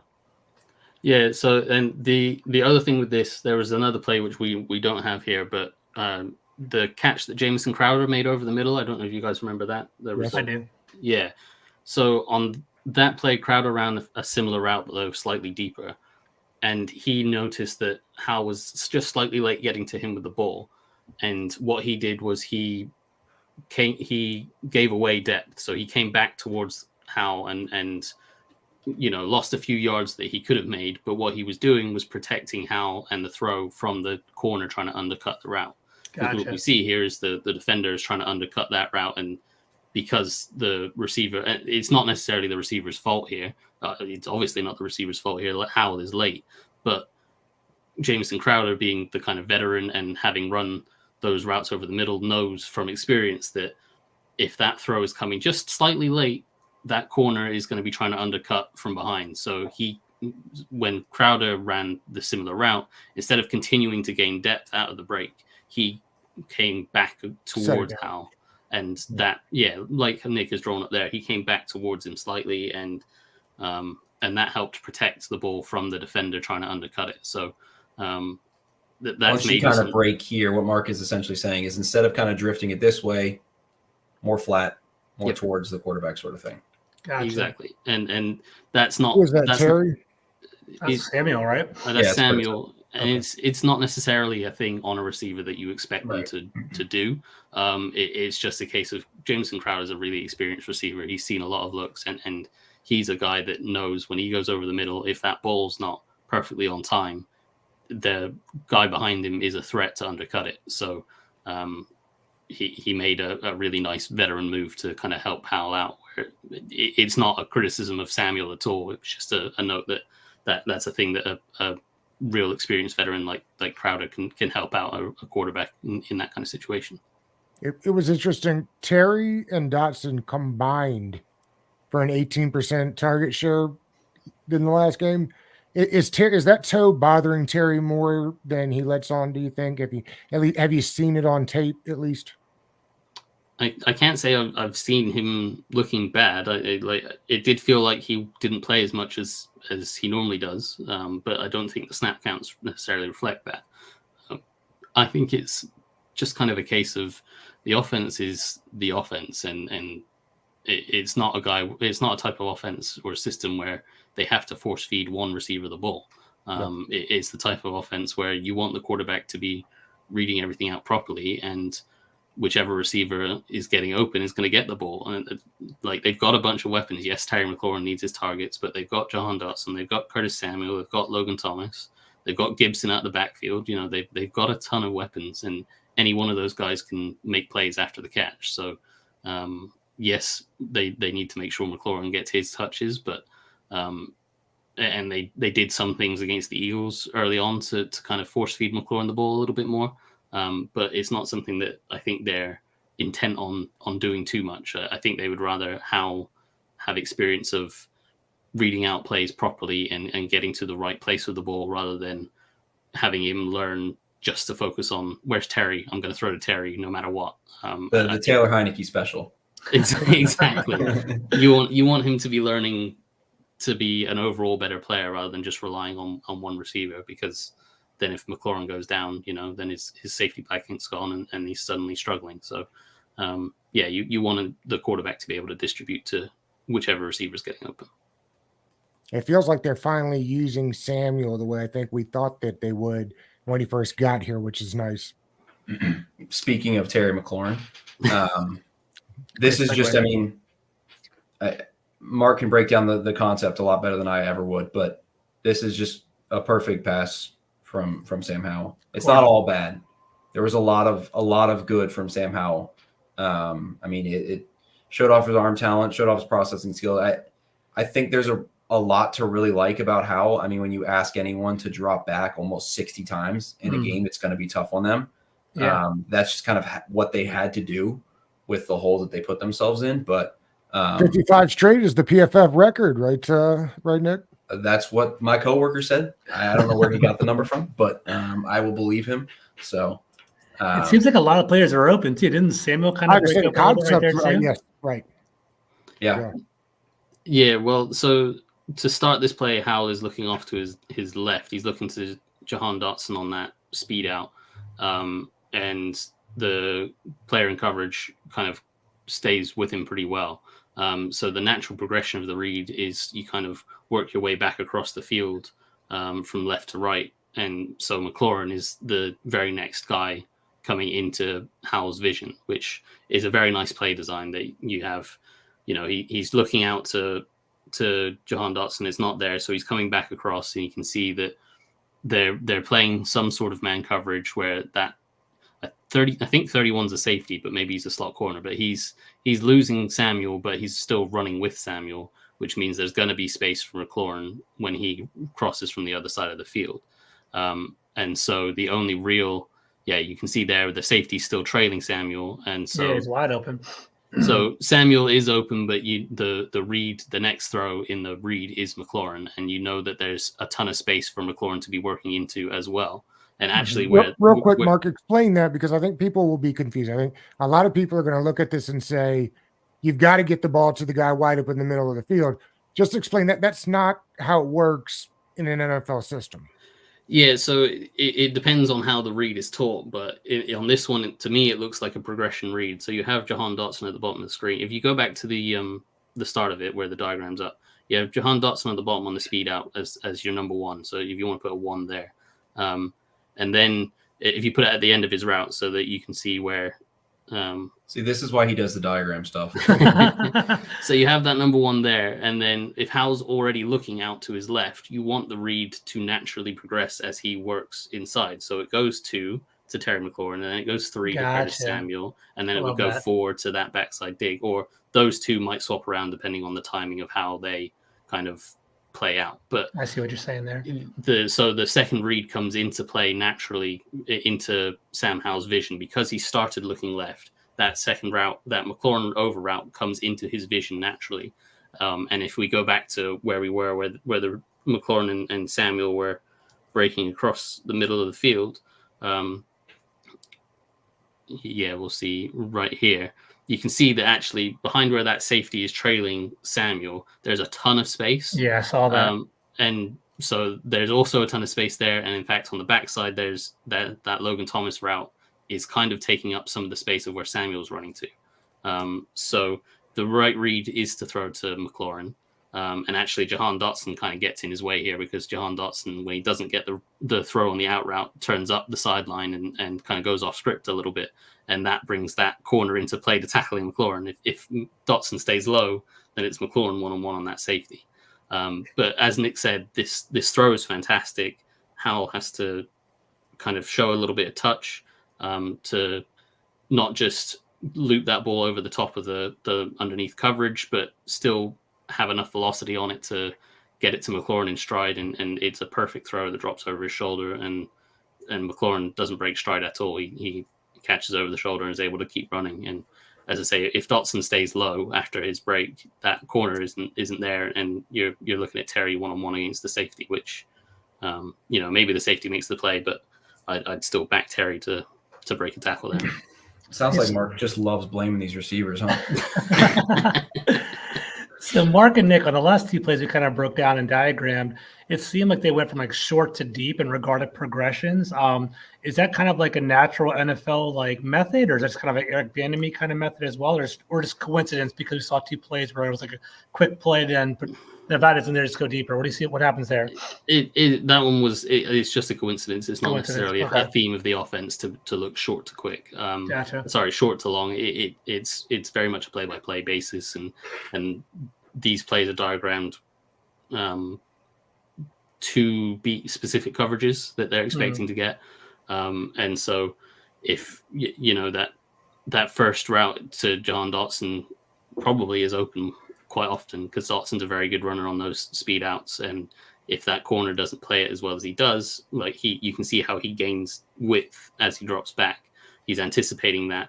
Yeah. So, and the other thing with this, there was another play which we don't have here, but the catch that Jamison Crowder made over the middle. I don't know if you guys remember that. Yes, I do. Yeah. So on that play, Crowder ran a similar route, though slightly deeper. And he noticed that Howell was just slightly late getting to him with the ball. And what he did was he gave away depth. So he came back towards Howell and lost a few yards that he could have made. But what he was doing was protecting Howell and the throw from the corner trying to undercut the route. Gotcha. What we see here is the defender is trying to undercut that route, and because the receiver, it's not necessarily the receiver's fault here. It's obviously not the receiver's fault here. Howell is late, but Jamison Crowder, being the kind of veteran and having run those routes over the middle, knows from experience that if that throw is coming just slightly late, that corner is going to be trying to undercut from behind. So when Crowder ran the similar route, instead of continuing to gain depth out of the break, he came back towards Howell. And that, like Nick has drawn up there, he came back towards him slightly, and that helped protect the ball from the defender trying to undercut it. So that's once you kind of break here, what Mark is essentially saying is instead of kind of drifting it this way, more flat, more towards the quarterback sort of thing. Gotcha. Exactly. And that's not... Was that Terry? That's Samuel, right? That's Samuel. And it's not necessarily a thing on a receiver that you expect them to do. It's just a case of Jamison Crowder is a really experienced receiver. He's seen a lot of looks, and he's a guy that knows when he goes over the middle, if that ball's not perfectly on time, the guy behind him is a threat to undercut it. So he made a really nice veteran move to kind of help Howell out. Where it's not a criticism of Samuel at all. It's just a note that's a thing that a real experienced veteran like Crowder can help out a quarterback in that kind of situation. It was interesting. Terry and Dotson combined for an 18% target share in the last game. Is that toe bothering Terry more than he lets on, do you think? Have you seen it on tape at least? I can't say I've seen him looking bad. It did feel like he didn't play as much as he normally does, but I don't think the snap counts necessarily reflect that. I think it's just kind of a case of the offense is the offense, and it's not it's not a type of offense or a system where they have to force feed one receiver the ball. It's the type of offense where you want the quarterback to be reading everything out properly, and whichever receiver is getting open is going to get the ball. And they've got a bunch of weapons. Yes, Terry McLaurin needs his targets, but they've got Jahan Dotson, they've got Curtis Samuel, they've got Logan Thomas, they've got Gibson out the backfield. They've got a ton of weapons, and any one of those guys can make plays after the catch. So yes, they need to make sure McLaurin gets his touches, but and they did some things against the Eagles early on to kind of force feed McLaurin the ball a little bit more. But it's not something that I think they're intent on doing too much. I think they would rather have experience of reading out plays properly and getting to the right place with the ball, rather than having him learn just to focus on where's Terry. I'm going to throw to Terry no matter what. The Taylor Heineke special. Exactly. You want him to be learning to be an overall better player rather than just relying on one receiver, because then if McLaurin goes down, then his safety blanket's gone and he's suddenly struggling. So, you want the quarterback to be able to distribute to whichever receiver's getting open. It feels like they're finally using Samuel the way I think we thought that they would when he first got here, which is nice. Speaking of Terry McLaurin, this is just, Mark can break down the concept a lot better than I ever would, but this is just a perfect pass from Sam Howell. It's not all bad. There was a lot of good from Sam Howell. It showed off his arm talent, showed off his processing skill. I think there's a lot to really like about Howell. When you ask anyone to drop back almost 60 times in a game, it's going to be tough on them. Yeah. That's just kind of what they had to do with the hole that they put themselves in. But 55 straight is the PFF record, right, Nick? That's what my coworker said. I don't know where he got the number from, but I will believe him. So it seems like a lot of players are open too. Didn't Samuel kind of break up a little bit right there too? Yes, right. Yeah. Well, so to start this play, Howell is looking off to his left. He's looking to Jahan Dotson on that speed out, and the player in coverage kind of stays with him pretty well. So the natural progression of the read is you kind of work your way back across the field from left to right. And so McLaurin is the very next guy coming into Howell's vision, which is a very nice play design that you have. He's looking out to Jahan Dotson. It's not there. So he's coming back across, and you can see that they're playing some sort of man coverage where that 30. I think 31's a safety, but maybe he's a slot corner. But he's losing Samuel, but he's still running with Samuel, which means there's going to be space for McLaurin when he crosses from the other side of the field. And so the only real, you can see there the safety still trailing Samuel, and so it's wide open. So Samuel is open, but the read, the next throw in the read is McLaurin, and you know that there's a ton of space for McLaurin to be working into as well. And actually, real quick, Mark, explain that, because I think people will be confused. I think a lot of people are going to look at this and say, you've got to get the ball to the guy wide up in the middle of the field. Just explain that. That's not how it works in an NFL system. Yeah, so it depends on how the read is taught, but on this one, to me, it looks like a progression read. So you have Jahan Dotson at the bottom of the screen. If you go back to the start of it, where the diagram's up, you have Jahan Dotson at the bottom on the speed out as your number one. So if you want to put a 1 there, and then if you put it at the end of his route, so that you can see where. See, this is why he does the diagram stuff. So you have that number 1 there, and then if Hal's already looking out to his left, you want the read to naturally progress as he works inside. So it goes 2 to Terry McLaurin, and then it goes 3 to Curtis Samuel, and then it would go 4 to that backside dig, or those two might swap around depending on the timing of how they kind of play out. But I see what you're saying there. So the second read comes into play naturally into Sam Howell's vision because he started looking left. That second route, that McLaurin over route, comes into his vision naturally. And if we go back to where we were, where the McLaurin and Samuel were breaking across the middle of the field, we'll see right here. You can see that actually behind where that safety is trailing Samuel, there's a ton of space. Yeah, I saw that. And so there's also a ton of space there. And in fact, on the backside, there's that Logan Thomas route is kind of taking up some of the space of where Samuel's running to. So the right read is to throw to McLaurin. And actually, Jahan Dotson kind of gets in his way here because Jahan Dotson, when he doesn't get the throw on the out route, turns up the sideline and kind of goes off script a little bit. And that brings that corner into play to tackling McLaurin. If Dotson stays low, then it's McLaurin one-on-one on that safety. But as Nick said, this throw is fantastic. Howell has to kind of show a little bit of touch to not just loop that ball over the top of the underneath coverage, but still have enough velocity on it to get it to McLaurin in stride. And it's a perfect throw that drops over his shoulder. And McLaurin doesn't break stride at all. He catches over the shoulder and is able to keep running. And as I say, if Dotson stays low after his break, that corner isn't there, and you're looking at Terry one-on-one against the safety, which maybe the safety makes the play, but I'd still back Terry to break a tackle there. Sounds like Mark just loves blaming these receivers, huh? So Mark and Nick, on the last 2 plays we kind of broke down and diagrammed, it seemed like they went from like short to deep in regard to progressions. Is that kind of like a natural NFL like method, or is that just kind of an Eric Bieniemy kind of method as well, or just coincidence because we saw 2 plays where it was like a quick play, then Nevada's in there, just go deeper? What do you see? What happens there? That one it's just a coincidence. It's not necessarily a theme of the offense to look short to quick. Gotcha. Sorry, short to long. It's very much a play-by-play basis, and these plays are diagrammed to beat specific coverages that they're expecting to get. And so if that first route to Jahan Dotson probably is open quite often because Dotson's a very good runner on those speed outs. And if that corner doesn't play it as well as he does, like you can see how he gains width as he drops back. He's anticipating that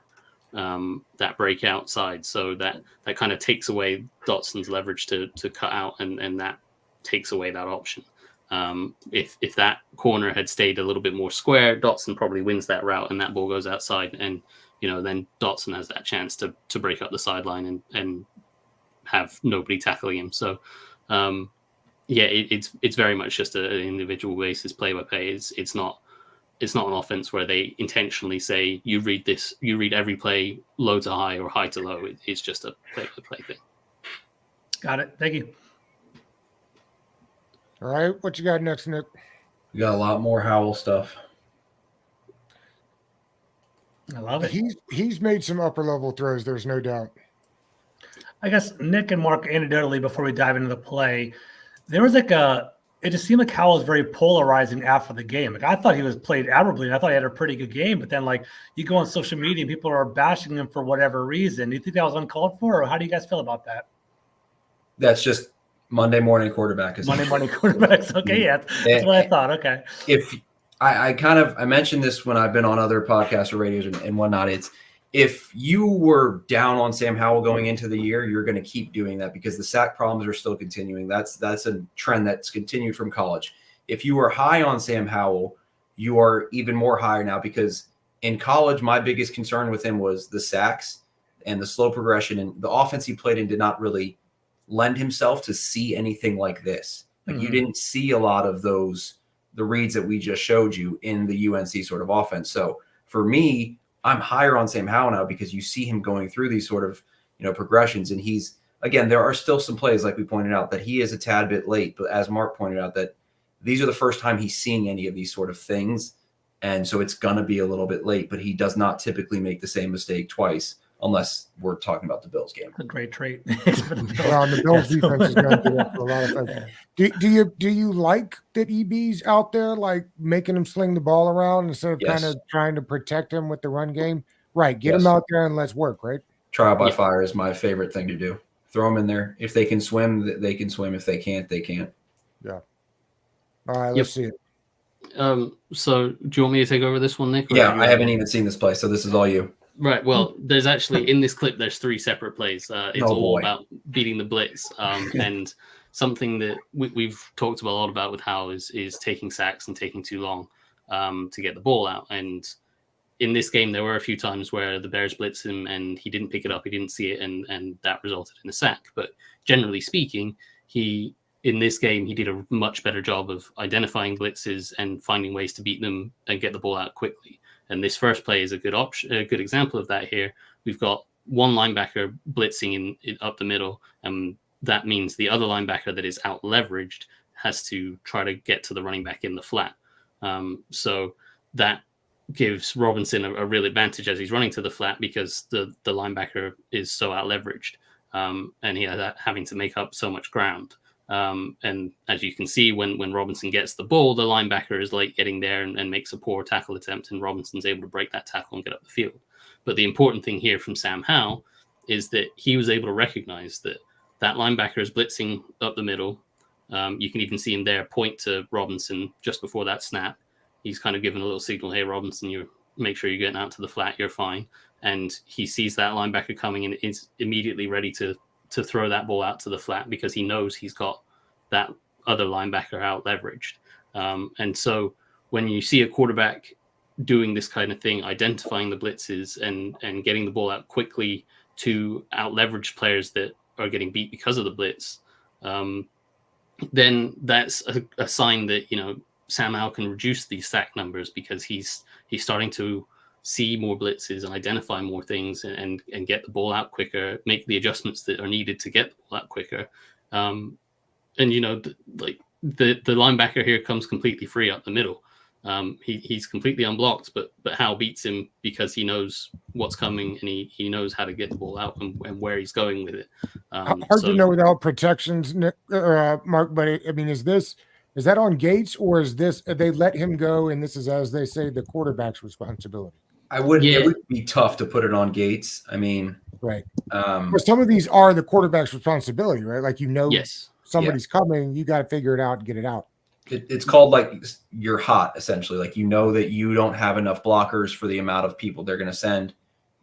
break outside. So that kind of takes away Dotson's leverage to cut out, and that takes away that option. If that corner had stayed a little bit more square, Dotson probably wins that route and that ball goes outside, and then Dotson has that chance to break up the sideline and have nobody tackling him. So it's very much just an individual basis, play by play. It's not an offense where they intentionally say you read every play low to high or high to low. It's just a play by play thing. Got it. Thank you. All right, what you got next, Nick? We got a lot more Howell stuff. I love it. He's made some upper level throws. There's no doubt. I guess Nick and Mark, anecdotally, before we dive into the play, there was like a it just seemed like Howell was very polarizing after the game. Like I thought he was played admirably, and I thought he had a pretty good game. But then, like you go on social media, and people are bashing him for whatever reason. Do you think that was uncalled for, or how do you guys feel about that? That's just Monday morning quarterback. Monday morning quarterbacks. Okay, yeah, that's what I thought. Okay, If I mentioned this when I've been on other podcasts or radios and whatnot, it's if you were down on Sam Howell going into the year, you're going to keep doing that because the sack problems are still continuing. That's a trend that's continued from college. If you were high on Sam Howell, you are even more higher now because in college, my biggest concern with him was the sacks and the slow progression, and the offense he played in did not really lend himself to see anything like this. Like you didn't see a lot of the reads that we just showed you in the UNC sort of offense. So for me, I'm higher on Sam Howell now because you see him going through these sort of, progressions. And he's, again, there are still some plays, like we pointed out, that he is a tad bit late. But as Mark pointed out, that these are the first time he's seeing any of these sort of things. And so it's going to be a little bit late, but he does not typically make the same mistake twice unless we're talking about the Bills game. a great trait. Well, the Bills defense is going to do that for a lot of things. Do you like that EB's out there, like making him sling the ball around instead of kind of trying to protect him with the run game? Right. Get him out there and let's work, right? Trial by fire is my favorite thing to do. Throw them in there. If they can swim, they can swim. If they can't, they can't. Yeah. All right, let's see it. So do you want me to take over this one, Nick? Yeah, I haven't even seen this play, so this is all you. Right. Well, there's actually in this clip, there's 3 separate plays. It's all about beating the blitz. And something that we've talked about a lot about with Howell is taking sacks and taking too long to get the ball out. And in this game, there were a few times where the Bears blitzed him and he didn't pick it up. He didn't see it. And that resulted in a sack. But generally speaking, in this game, he did a much better job of identifying blitzes and finding ways to beat them and get the ball out quickly. And this first play is a good example of that here. We've got one linebacker blitzing in up the middle, and that means the other linebacker that is out leveraged has to try to get to the running back in the flat. So that gives Robinson a real advantage as he's running to the flat because the linebacker is so out leveraged, and he is having to make up so much ground. And as you can see, when Robinson gets the ball, the linebacker is late getting there and makes a poor tackle attempt, and Robinson's able to break that tackle and get up the field. But the important thing here from Sam Howell is that he was able to recognize that linebacker is blitzing up the middle. You can even see him there point to Robinson just before that snap. He's kind of given a little signal, hey, Robinson, you make sure you're getting out to the flat, you're fine. And he sees that linebacker coming and is immediately ready to throw that ball out to the flat because he knows he's got that other linebacker out leveraged. And so when you see a quarterback doing this kind of thing, identifying the blitzes and getting the ball out quickly to out leverage players that are getting beat because of the blitz, then that's a sign that, Sam Howell can reduce these sack numbers because he's starting to see more blitzes and identify more things and get the ball out quicker, make the adjustments that are needed to get the ball out quicker. And, the linebacker here comes completely free up the middle. He's completely unblocked, but Howell beats him because he knows what's coming and he knows how to get the ball out and where he's going with it. Hard to know without protections, Nick, Mark, but is that on Gates or is this, they let him go and this is, as they say, the quarterback's responsibility? It would be tough to put it on Gates. I mean, right. But some of these are the quarterback's responsibility, right? Like, yes. Somebody's coming, you got to figure it out and get it out. It's called like you're hot, essentially. Like, that you don't have enough blockers for the amount of people they're going to send.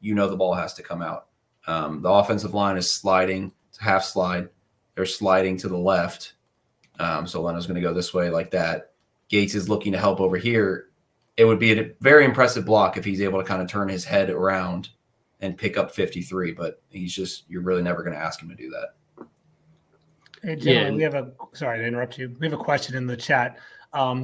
The ball has to come out. The offensive line is sliding, it's a half slide. They're sliding to the left. So Leno's going to go this way like that. Gates is looking to help over here. It would be a very impressive block if he's able to kind of turn his head around and pick up 53, but you're really never going to ask him to do that. Hey, gentlemen, sorry to interrupt you. We have a question in the chat.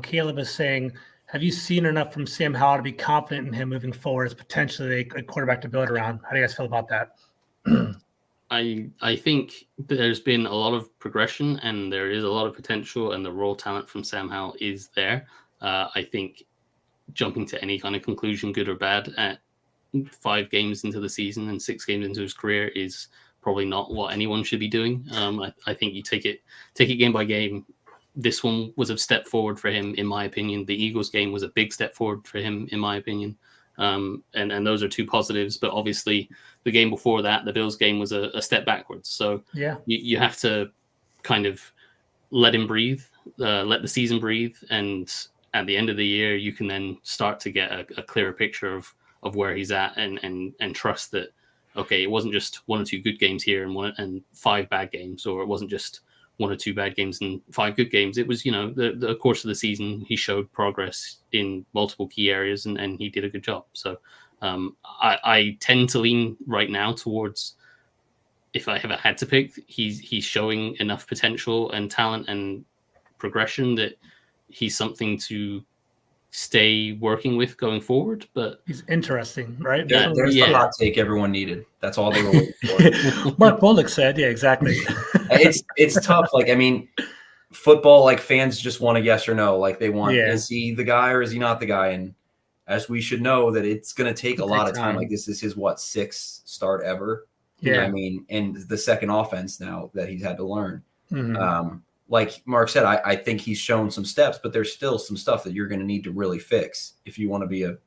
Caleb is saying, have you seen enough from Sam Howell to be confident in him moving forward as potentially a quarterback to build around? How do you guys feel about that? I think there's been a lot of progression and there is a lot of potential and the raw talent from Sam Howell is there. I think jumping to any kind of conclusion, good or bad, at 5 games into the season and 6 games into his career is probably not what anyone should be doing. I think you take it game by game, this one was a step forward for him, in my opinion. The Eagles game was a big step forward for him, in my opinion. And those are two positives. But obviously, the game before that, the Bills game, was a step backwards. So Yeah. you have to kind of let him breathe, let the season breathe. And at the end of the year, you can then start to get a clearer picture of where he's at and trust that, okay, it wasn't just 1 or 2 good games here and 5 bad games, or it wasn't just 1 or 2 bad games and 5 good games. It was, the course of the season, he showed progress in multiple key areas and he did a good job. So I tend to lean right now towards, if I ever had to pick, he's showing enough potential and talent and progression that he's something to stay working with going forward. But He's interesting, right? There's the hot take everyone needed. That's all they were waiting for. Mark Bullock said, yeah, exactly. It's tough. Like, I mean, football, like, fans just want a yes or no. Like, they want, is he the guy or is he not the guy? And as we should know, that it's going to take a lot of time. Like, this is his, 6th start ever? Yeah. I mean, and the second offense now that he's had to learn. Mm-hmm. Like Mark said, I think he's shown some steps, but there's still some stuff that you're going to need to really fix if you want to be a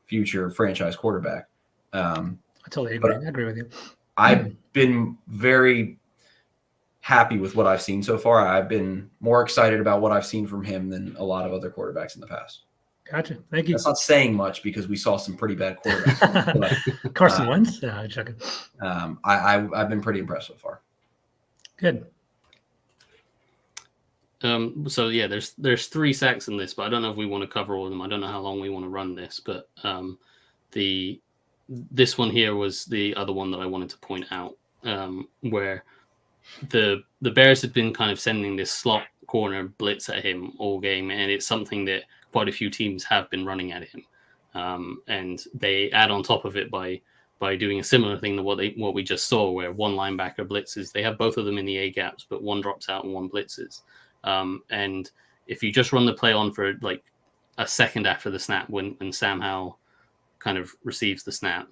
future franchise quarterback. I totally agree. I agree with you. I've been very happy with what I've seen so far. I've been more excited about what I've seen from him than a lot of other quarterbacks in the past. Gotcha. Thank you. That's not saying much because we saw some pretty bad quarterbacks. But, Carson Wentz? Joking. I've been pretty impressed so far. Good. So yeah, there's 3 sacks in this, but I don't know if we want to cover all of them. I don't know how long we want to run this, but this one here was the other one that I wanted to point out, where the Bears had been kind of sending this slot corner blitz at him all game, and it's something that quite a few teams have been running at him, and they add on top of it by doing a similar thing to what we just saw, where one linebacker blitzes. They have both of them in the A gaps, but one drops out and one blitzes. And if you just run the play on for like a second after the snap, when Sam Howell kind of receives the snap,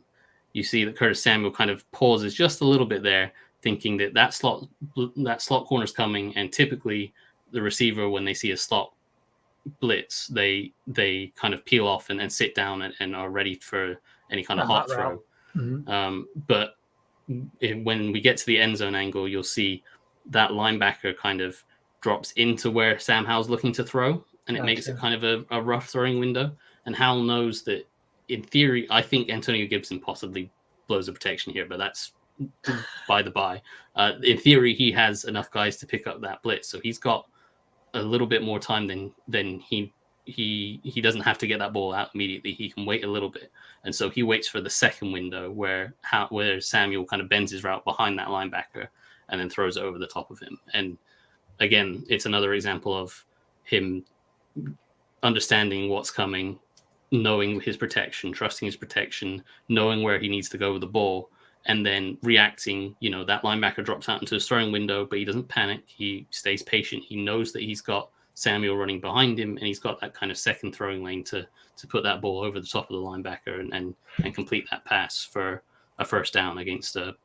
you see that Curtis Samuel kind of pauses just a little bit there, thinking that slot corner is coming. And typically the receiver, when they see a slot blitz, they kind of peel off and sit down and are ready for any kind of hot throw. Mm-hmm. But when we get to the end zone angle, you'll see that linebacker kind of drops into where Sam Howell's looking to throw, and it makes it kind of a rough throwing window. And Howell knows that, in theory, I think Antonio Gibson possibly blows a protection here, but that's by the by. In theory, he has enough guys to pick up that blitz, so he's got a little bit more time than he doesn't have to get that ball out immediately. He can wait a little bit, and so he waits for the second window where Samuel kind of bends his route behind that linebacker and then throws it over the top of him. And again, it's another example of him understanding what's coming, knowing his protection, trusting his protection, knowing where he needs to go with the ball, and then reacting. That linebacker drops out into his throwing window, but he doesn't panic. He stays patient. He knows that he's got Samuel running behind him, and he's got that kind of second throwing lane to put that ball over the top of the linebacker and complete that pass for a first down against a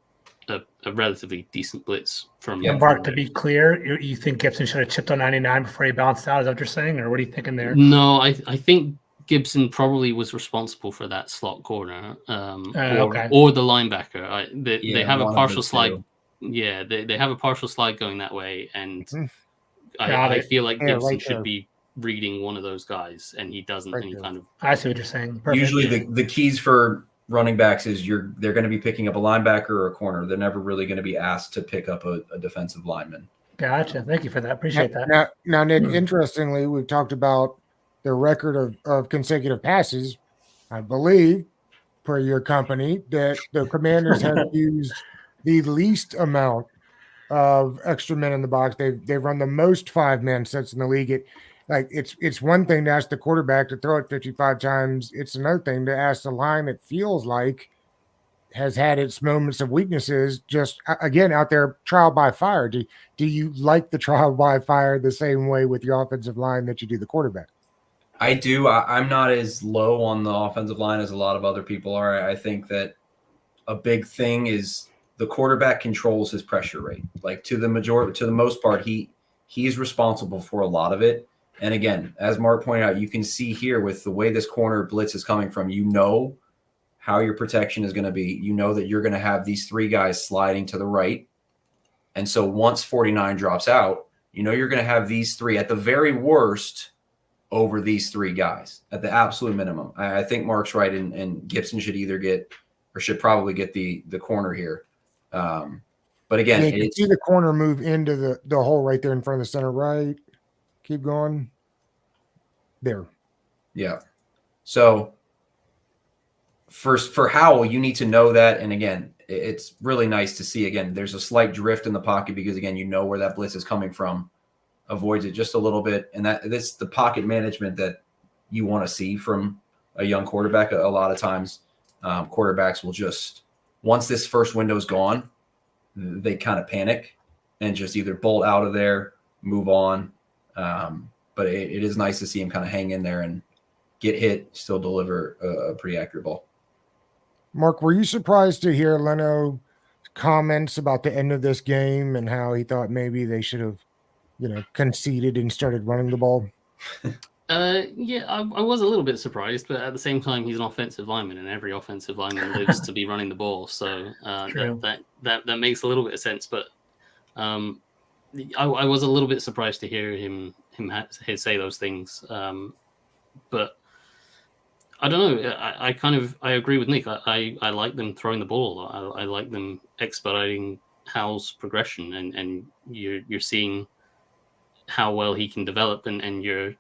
relatively decent blitz from. Yeah, Mark, to be clear, you think Gibson should have chipped on 99 before he bounced out? Is that what you're saying, or what are you thinking there? No, I think Gibson probably was responsible for that slot corner, or the linebacker. They have a partial slide. Yeah, they have a partial slide going that way, and I feel like Gibson should be reading one of those guys, and he doesn't. And he kind of. I see what you're saying. Perfect. Usually, the keys for running backs is they're going to be picking up a linebacker or a corner. They're never really going to be asked to pick up a defensive lineman. Gotcha. Thank you for that. Appreciate that. Now, Nick, interestingly, we've talked about the record of consecutive passes. I believe, per your company, that the Commanders have used the least amount of extra men in the box. They've run the most 5-man sets in the league. It's one thing to ask the quarterback to throw it 55 times. It's another thing to ask the line that feels like has had its moments of weaknesses, just again out there trial by fire. Do you like the trial by fire the same way with your offensive line that you do the quarterback? I do. I'm not as low on the offensive line as a lot of other people are. I think that a big thing is the quarterback controls his pressure rate. Like to the most part, he he's responsible for a lot of it. And again, as Mark pointed out, you can see here with the way this corner blitz is coming from, you know how your protection is going to be. You know that you're going to have these three guys sliding to the right. And so once 49 drops out, you know you're going to have these three at the very worst over these three guys at the absolute minimum. I think Mark's right, and Gibson should either get or should probably get the corner here. But again, you can see the corner move into the hole right there in front of the center right. Keep going. There. Yeah. So first for Howell, you need to know that. And again, it's really nice to see, again, there's a slight drift in the pocket because, again, you know where that blitz is coming from. Avoids it just a little bit. And that's the pocket management that you want to see from a young quarterback. A lot of times quarterbacks will just, once this first window is gone, they kind of panic and just either bolt out of there, move on. But it is nice to see him kind of hang in there and get hit, still deliver a pretty accurate ball. Mark, were you surprised to hear Leno comments about the end of this game and how he thought maybe they should have, conceded and started running the ball? Yeah, I was a little bit surprised, but at the same time, he's an offensive lineman, and every offensive lineman lives to be running the ball. So that makes a little bit of sense. But I was a little bit surprised to hear him say those things. But I don't know. I agree with Nick. I like them throwing the ball. I like them expediting Howell's progression, and you're seeing how well he can develop, and you're,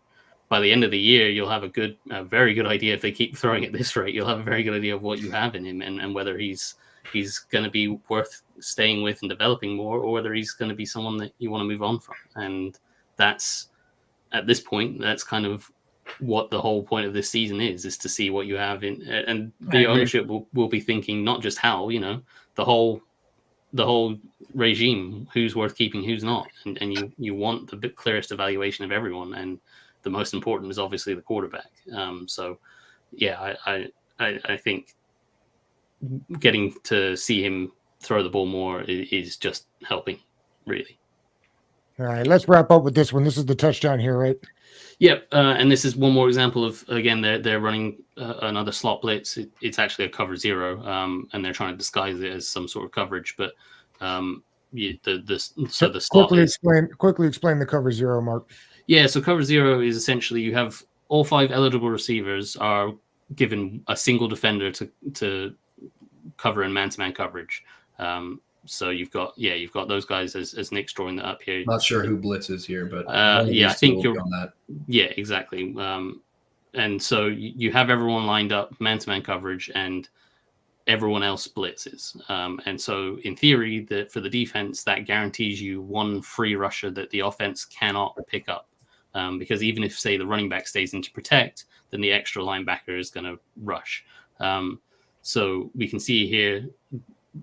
by the end of the year, you'll have a very good idea. If they keep throwing at this rate, you'll have a very good idea of what you have in him, and whether he's going to be worth staying with and developing more, or whether he's going to be someone that you want to move on from. And that's, at this point, that's kind of what the whole point of this season is to see what you have in, and the ownership will be thinking not just how, the whole regime, who's worth keeping, who's not, and you want the clearest evaluation of everyone, and the most important is obviously the quarterback. So yeah, I think getting to see him throw the ball more is just helping, really. All right, let's wrap up with this one. This is the touchdown here, right? Yep, and this is one more example of, again, they're running another slot blitz. It's actually a cover zero, and they're trying to disguise it as some sort of coverage. But the slot quickly explain the cover zero, Mark. Yeah, so cover zero is essentially you have all 5 eligible receivers are given a single defender to cover in man-to-man coverage. So you've got those guys as Nick's drawing that up here. Not sure who blitzes here, but I think you're on that. Yeah, exactly. And so you have everyone lined up, man-to-man coverage, and everyone else blitzes. And so in theory, for the defense, that guarantees you one free rusher that the offense cannot pick up. Because even if, say, the running back stays in to protect, then the extra linebacker is going to rush. So we can see here,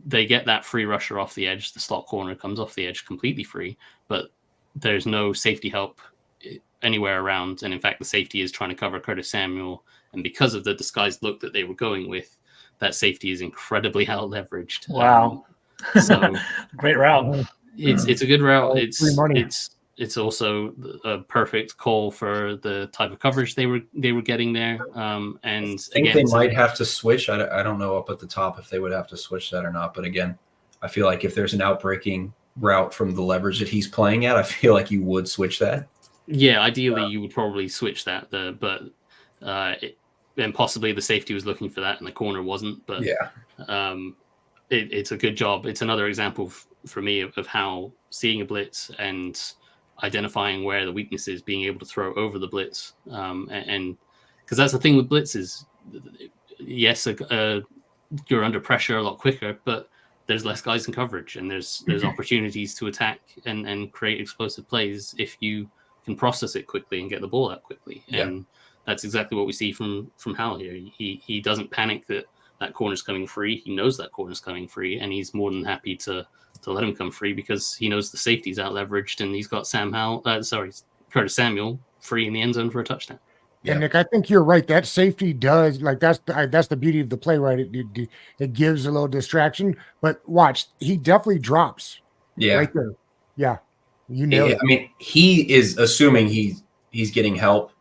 they get that free rusher off the edge. The slot corner comes off the edge completely free, but there's no safety help anywhere around. And in fact, the safety is trying to cover Curtis Samuel. And because of the disguised look that they were going with, that safety is incredibly out leveraged. Wow. So great route. It's a good route. It's also a perfect call for the type of coverage they were getting there. And I think they might have to switch. I don't know up at the top if they would have to switch that or not. But again, I feel like if there's an outbreaking route from the leverage that he's playing at, I feel like you would switch that. Yeah, ideally you would probably switch that. And possibly the safety was looking for that and the corner wasn't. But yeah, it's a good job. It's another example for me of how seeing a blitz and identifying where the weakness is, being able to throw over the blitz, and because that's the thing with blitzes. Yes, you're under pressure a lot quicker, but there's less guys in coverage, and there's opportunities to attack and create explosive plays if you can process it quickly and get the ball out quickly. Yeah. And that's exactly what we see from Howell here. He doesn't panic that corner's coming free. He knows that corner's coming free, and he's more than happy to let him come free because he knows the safety's out leveraged, and he's got Curtis Samuel free in the end zone for a touchdown. Yeah. And Nick, I think you're right. That safety does, like, that's the beauty of the play, right? It gives a little distraction, but watch, he definitely drops. Yeah, right there. Yeah, You nailed it. I mean, he is assuming he's getting help.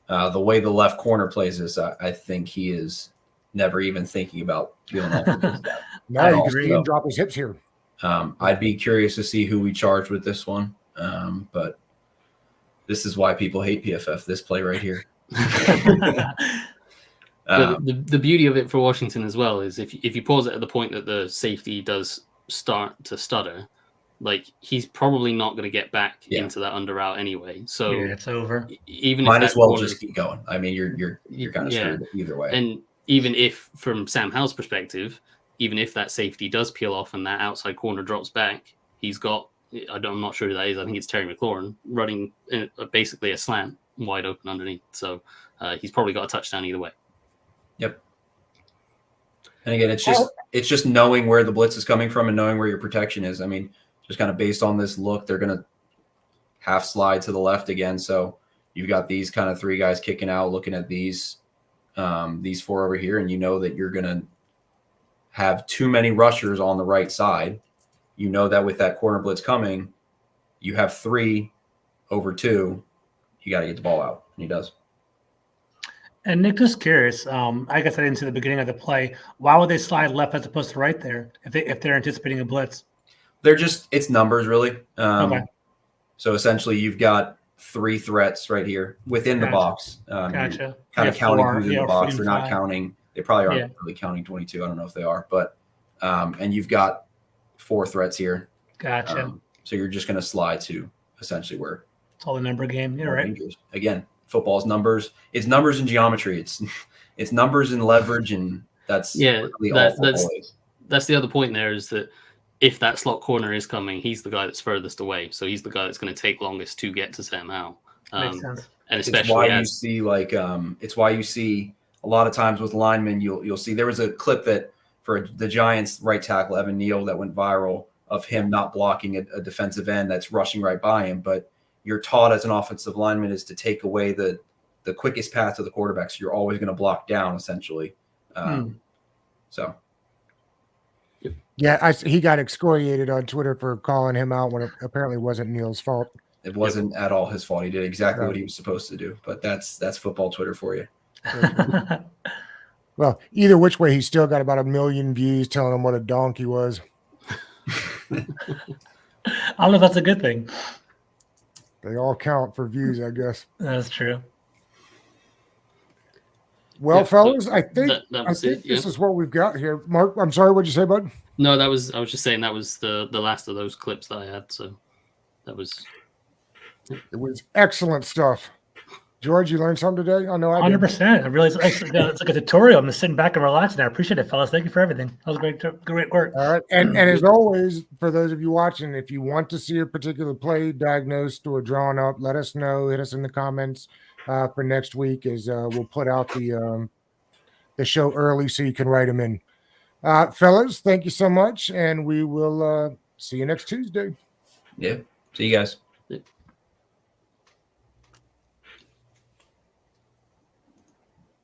The way the left corner plays this, I think he is never even thinking about peeling off the blitz. Now you can agree. see him drop his hips here. I'd be curious to see who we charge with this one. But this is why people hate PFF, this play right here. But the beauty of it for Washington as well is if you pause it at the point that the safety does start to stutter, like he's probably not going to get back into that under route anyway. So Yeah, it's over. Even might if as well corner- just keep going. I mean, you're kind of screwed either way. And even if, from Sam Howell's perspective, even if that safety does peel off and that outside corner drops back, he's got, I'm not sure who that is. I think it's Terry McLaurin running basically a slant wide open underneath. So he's probably got a touchdown either way. Yep. And again, it's just knowing where the blitz is coming from and knowing where your protection is. I mean, just kind of based on this look, they're going to half slide to the left again. So you've got these kind of three guys kicking out, looking at these four over here, and you know that you're going to have too many rushers on the right side. You know that with that corner blitz coming, you have 3 over 2. You got to get the ball out, and he does. And Nick, just curious. I guess I didn't see the beginning of the play. Why would they slide left as opposed to right there if they're anticipating a blitz? It's numbers really. Okay. So essentially, you've got 3 threats right here within the box. Gotcha. Kind of counting who's in the box. 4 They're and not 5. counting. They probably aren't really counting 22. I don't know if they are, but and you've got 4 threats here. Gotcha. So you're just going to slide to essentially where It's all the number game. You're right. Again, football is numbers. It's numbers and geometry. It's numbers and leverage, and that's really all football is. That's the other point there is that if that slot corner is coming, he's the guy that's furthest away. So he's the guy that's going to take longest to get to Sam Howell. Makes sense. And It's especially why you see it's why you see a lot of times with linemen, you'll see there was a clip that for the Giants right tackle Evan Neal that went viral of him not blocking a defensive end that's rushing right by him. But you're taught as an offensive lineman is to take away the quickest path to the quarterback. So you're always going to block down essentially. So. Yeah, he got excoriated on Twitter for calling him out when it apparently wasn't Neal's fault. It wasn't at all his fault. He did exactly what he was supposed to do. But that's football Twitter for you. Well, either which way, he still got about 1 million views telling him what a donk he was. I don't know if that's a good thing. They all count for views, I guess. That's true. Well, fellas, I think this is what we've got here. Mark, I'm sorry, what'd you say, bud? No, I was just saying that was the last of those clips that I had. So that was. It was excellent stuff. George, you learned something today? I know I did. 100%. I realize it's like a tutorial. I'm just sitting back and relaxing. I appreciate it, fellas. Thank you for everything. That was great work. All right. And as always, for those of you watching, if you want to see a particular play diagnosed or drawn up, let us know. Hit us in the comments for next week as we'll put out the show early so you can write them in. Fellas, thank you so much. And we will see you next Tuesday. Yeah. See you guys.